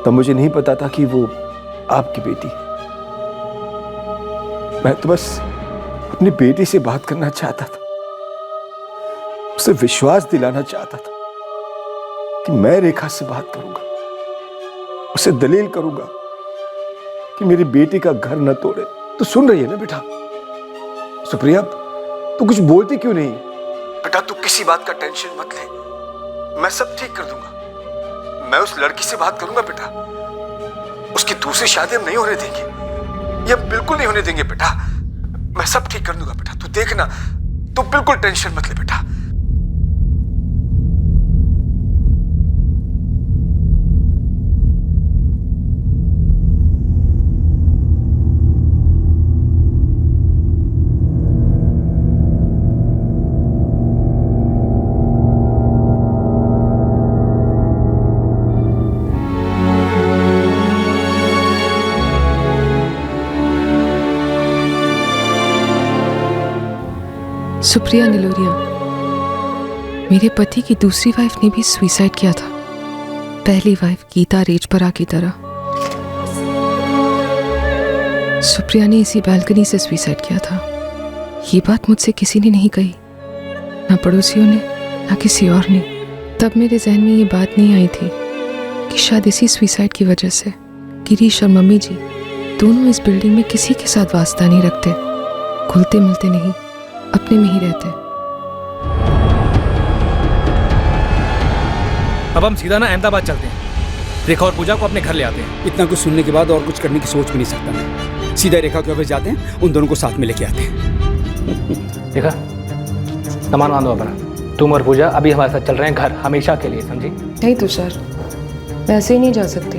तब मुझे नहीं पता था कि वो आपकी बेटी है। मैं तो बस अपनी बेटी से बात करना चाहता था, उसे विश्वास दिलाना चाहता था कि मैं रेखा से बात करूंगा, उसे दलील करूंगा कि मेरी बेटी का घर न तोड़े। तो सुन रही है ना बेटा? सुप्रिया, तू कुछ बोलती क्यों नहीं? बेटा, तू किसी बात का टेंशन मत ले। मैं सब ठीक कर दूंगा। मैं उस लड़की से बात करूंगा बेटा। उसकी दूसरी शादी हम नहीं होने देंगे, ये हम बिल्कुल नहीं होने देंगे बेटा। मैं सब ठीक कर दूंगा बेटा, तू देखना, तू बिल्कुल टेंशन मत ले बेटा। सुप्रिया निलोरिया, मेरे पति की दूसरी वाइफ ने भी सुसाइड किया था, पहली वाइफ गीता रेजपरा की तरह। सुप्रिया ने इसी बालकनी से सुसाइड किया था। ये बात मुझसे किसी ने नहीं कही, ना पड़ोसियों ने, ना किसी और ने। तब मेरे जहन में ये बात नहीं आई थी कि शायद इसी सुसाइड की वजह से गिरीश और मम्मी जी दोनों इस बिल्डिंग में किसी के साथ वास्ता नहीं रखते, घुलते मिलते नहीं, अपने में ही रहते। अब हम सीधा ना अहमदाबाद चलते हैं, रेखा और पूजा को अपने घर ले आते हैं। इतना कुछ सुनने के बाद और कुछ करने की सोच भी नहीं सकता मैं। सीधा रेखा के ऑफिस जाते हैं, उन दोनों को साथ में लेके आते हैं। देखा, सामान बांधो अपना। तुम और पूजा अभी हमारे साथ चल रहे हैं घर, हमेशा के लिए, समझी? नहीं तुषार, मैं ऐसे ही नहीं जा सकती।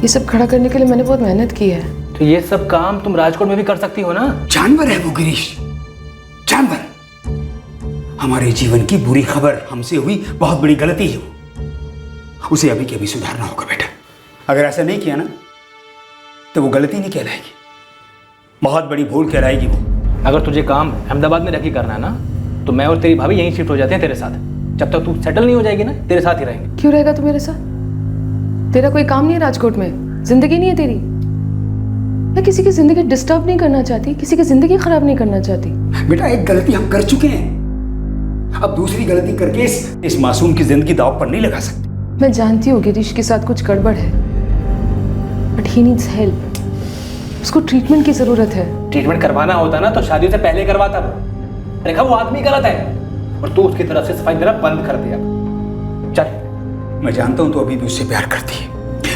ये सब खड़ा करने के लिए मैंने बहुत मेहनत की है। तो ये सब काम तुम राजकोट में भी कर सकती हो ना। जानवर है वो गिरीश, जानवर। हमारे जीवन की बुरी खबर, हमसे हुई बहुत बड़ी गलती है वो, उसे अभी के अभी सुधारना होगा बेटा। अगर ऐसा नहीं किया ना तो वो गलती नहीं कहलाएगी, बहुत बड़ी भूल कहलाएगी वो। अगर तुझे काम अहमदाबाद में रखी करना है ना, तो मैं और तेरी भाभी यहीं शिफ्ट हो जाते हैं तेरे साथ। जब तक तू सेटल नहीं हो जाएगी ना, तेरे साथ ही रहेंगे। क्यों रहेगा तू मेरे साथ? तेरा कोई काम नहीं है राजकोट में, जिंदगी नहीं है तेरी। मैं किसी की जिंदगी डिस्टर्ब नहीं करना चाहती, किसी की जिंदगी खराब नहीं करना चाहती। बेटा एक गलती हम कर चुके हैं, अब दूसरी गलती करके इस मासूम की जिंदगी दांव पर नहीं लगा सकते। मैं जानती हूँ गिरीश के साथ कुछ गड़बड़ है, बट ही नीड्स हेल्प। उसको ट्रीटमेंट की जरूरत है। ट्रीटमेंट करवाना होता ना तो शादी से पहले करवाता। रेखा वो आदमी गलत है और तू उसकी तरफ से सफाई देना बंद कर दिया। चल। मैं जानता हूं तू अभी भी उससे प्यार करती है,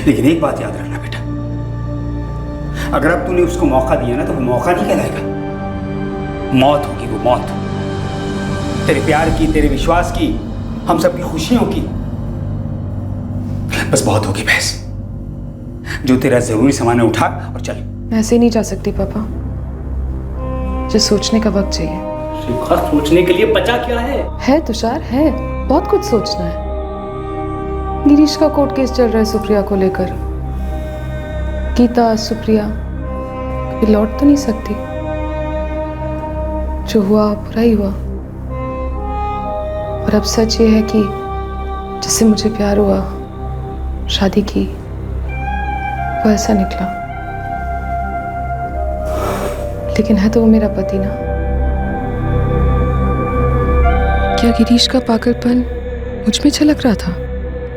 लेकिन एक बात याद रखना बेटा, अगर अब तूने उसको मौका दिया ना तो वो मौका नहीं कहलाएगा, मौत होगी वो मौत। तेरे प्यार की, तेरे विश्वास की, हम सबकी खुशियों की। बस बहुत होगी बहस, जो तेरा जरूरी सामान है उठा और चल। मैं ऐसे नहीं जा सकती पापा, जो सोचने का वक्त चाहिए। सोचने के लिए बचा क्या है तुषार, है बहुत कुछ सोचना है। गिरीश का कोर्ट केस चल रहा है सुप्रिया को लेकर। गीता सुप्रिया कभी लौट तो नहीं सकती। जो हुआ बुरा ही हुआ, और अब सच ये है कि जिससे मुझे प्यार हुआ, शादी की, वो ऐसा निकला। लेकिन है तो वो मेरा पति ना। क्या गिरीश का पागलपन मुझ में झलक रहा था?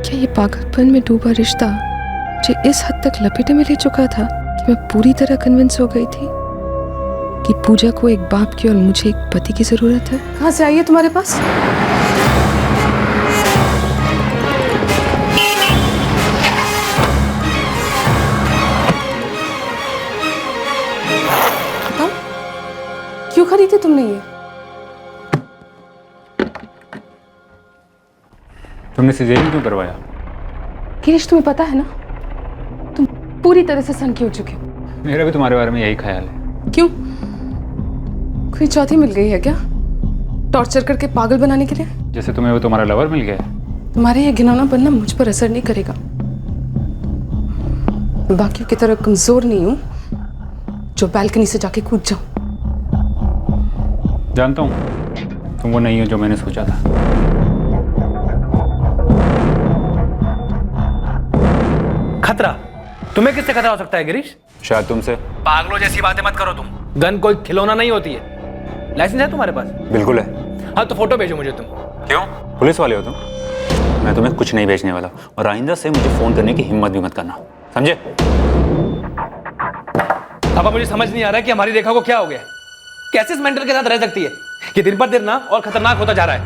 क्या ये पागलपन में डूबा रिश्ता मुझे इस हद तक लपेटे में ले चुका था कि मैं पूरी तरह कन्विंस हो गई थी कि पूजा को एक बाप की और मुझे एक पति की जरूरत है? कहाँ से आई है तुम्हारे पास? बताओ, क्यों खरीदी तुमने ये? तुमने सिजेरियन क्यों करवाया? गिरीश तुम्हें पता है ना, तुम पूरी तरह से सनकी हो चुके हो। मेरा भी तुम्हारे बारे में यही ख्याल है। क्यों? कोई चौथी मिल गई है क्या टॉर्चर करके पागल बनाने के लिए? जैसे तुम्हें वो तुम्हारा लवर मिल गया। तुम्हारे ये घिनौना बनना मुझ पर असर नहीं करेगा। मैं बाकियों की तरह कमजोर नहीं हूं जो बालकनी से जाके कूद जाऊं। जानता हूं तुम वो नहीं हो जो मैंने सोचा था। खतरा? तुम्हें किससे खतरा हो सकता है गिरीश? शायद तुमसे। पागलों जैसी बातें मत करो तुम। गन कोई खिलौना नहीं होती है। लाइसेंस है तुम्हारे पास? बिल्कुल है। हाँ तो फोटो भेजो मुझे तुम। क्यों? पुलिस वाले हो तुम? मैं तुम्हें कुछ नहीं भेजने वाला, और आइंदा से मुझे फोन करने की हिम्मत भी मत करना, समझे? पापा मुझे समझ नहीं आ रहा है कि हमारी रेखा को क्या हो गया। कैसे इस मेंटल के साथ रह सकती है? ये दिन पर दिन ना और खतरनाक होता जा रहा है।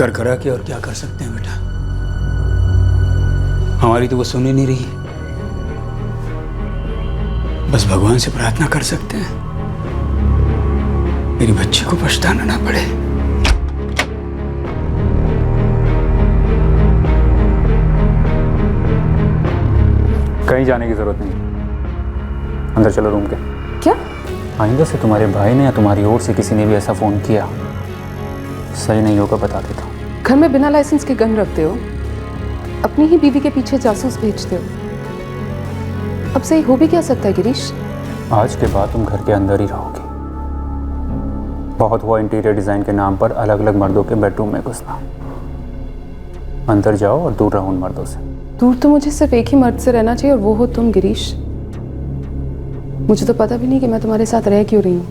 कर करा के और क्या कर सकते हैं बेटा, हमारी तो वो सुन ही नहीं रही है। बस भगवान से प्रार्थना कर सकते हैं मेरी बच्ची को पछताना ना पड़े। कहीं जाने की जरूरत नहीं, अंदर चलो रूम के। क्या? आइंदा से तुम्हारे भाई ने या तुम्हारी ओर से किसी ने भी ऐसा फोन किया, सही नहीं होगा बता देता हूँ। घर में बिना लाइसेंस के गन रखते हो, अपनी ही बीवी के पीछे जासूस भेजते हो। अब सही हो भी क्या सकता है गिरीश? आज के बाद तुम घर के अंदर ही रहोगे। बहुत हुआ इंटीरियर डिजाइन के नाम पर अलग अलग मर्दों के बेडरूम में घुसना। अंदर जाओ और दूर रहो उन मर्दों से। दूर तो मुझे सिर्फ एक ही मर्द से रहना चाहिए और वो हो तुम गिरीश। मुझे तो पता भी नहीं कि मैं तुम्हारे साथ रह क्यों रही हूँ।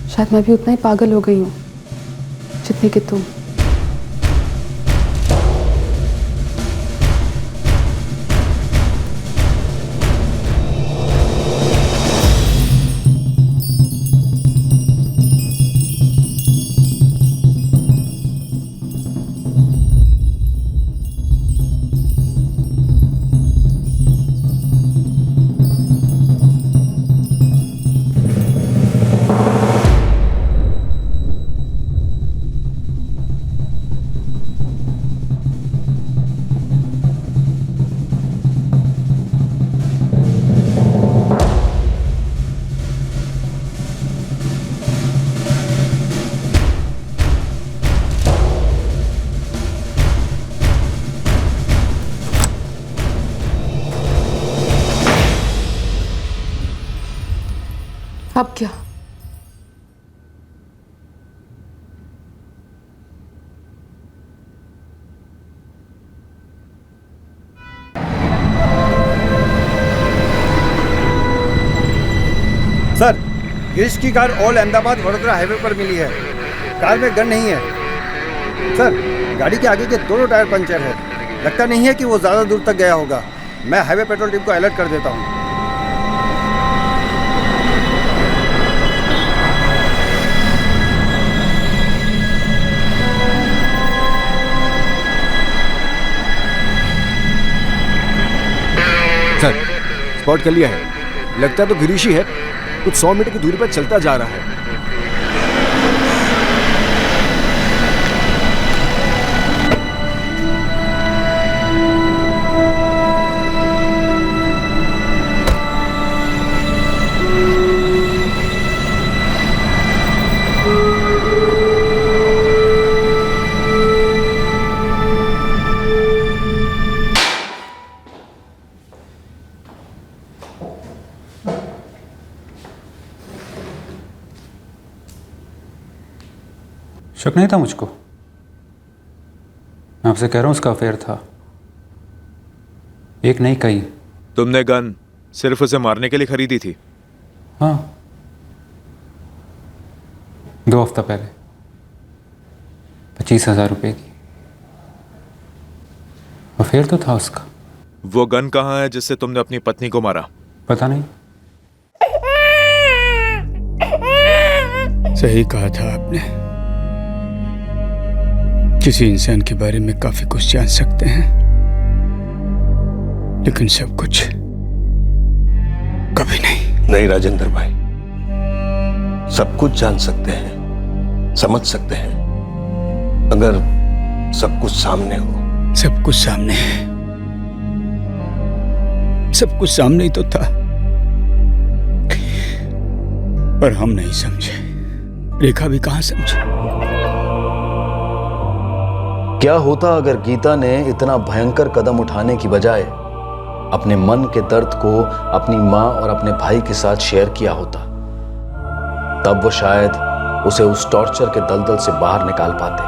शायद मैं भी उतना ही पागल हो गई हूँ जितनी कि तुम। अब क्या? सर, गिरीश की car all Ahmedabad Vadodara highway पर मिली है। कार में गन नहीं है। सर, गाड़ी के आगे के दोनों टायर पंचर है। लगता नहीं है कि वो ज़्यादा दूर तक गया होगा। मैं हाईवे पेट्रोल टीम को अलर्ट कर देता हूँ। सर, स्पॉट कर लिया है। लगता तो गिरीश ही है। कुछ 100 मीटर की दूरी पर चलता जा रहा है। शक नहीं था मुझको। मैं आपसे कह रहा हूं उसका अफेयर था। एक नहीं कई। तुमने गन सिर्फ उसे मारने के लिए खरीदी थी? हाँ, 2 हफ्ता पहले 25,000 रुपए की। अफेयर तो था उसका। वो गन कहाँ है जिससे तुमने अपनी पत्नी को मारा? पता नहीं। सही कहा था आपने। किसी इंसान के बारे में काफी कुछ जान सकते हैं, लेकिन सब कुछ कभी नहीं। नहीं राजेंद्र भाई, सब कुछ जान सकते हैं, समझ सकते हैं, अगर सब कुछ सामने हो। सब कुछ सामने है। सब कुछ सामने ही तो था, पर हम नहीं समझे। रेखा भी कहां समझे। क्या होता अगर गीता ने इतना भयंकर कदम उठाने की बजाय अपने मन के दर्द को अपनी मां और अपने भाई के साथ शेयर किया होता? तब वो शायद उसे उस टॉर्चर के दलदल से बाहर निकाल पाते।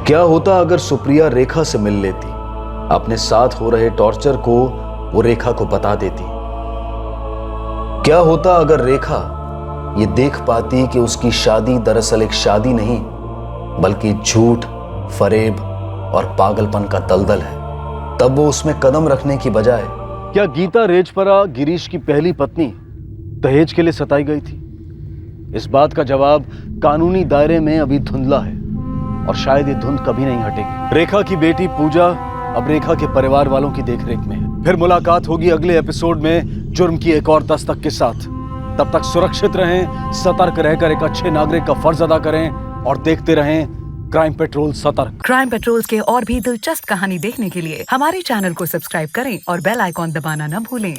क्या होता अगर सुप्रिया रेखा से मिल लेती, अपने साथ हो रहे टॉर्चर को वो रेखा को बता देती? क्या होता अगर रेखा ये देख पाती कि उसकी शादी दरअसल एक शादी नहीं बल्कि झूठ, फरेब और पागलपन का दलदल है? तब वो उसमें कदम रखने की बजाय क्या गीता रेजपरा गिरीश की पहली पत्नी दहेज के लिए सताई गई थी? इस बात का जवाब कानूनी दायरे में अभी धुंधला है और शायद ये धुंध कभी नहीं हटेगी। रेखा की बेटी पूजा अब रेखा के परिवार वालों की देखरेख में है। फिर मुलाकात होगी अगले एपिसोड में जुर्म की एक और दस्तक के साथ। तब तक सुरक्षित रहें, सतर्क रहकर एक अच्छे नागरिक का फर्ज अदा करें और देखते रहें क्राइम पेट्रोल सतर्क। क्राइम पेट्रोल के और भी दिलचस्प कहानी देखने के लिए हमारे चैनल को सब्सक्राइब करें और बेल आइकॉन दबाना न भूलें।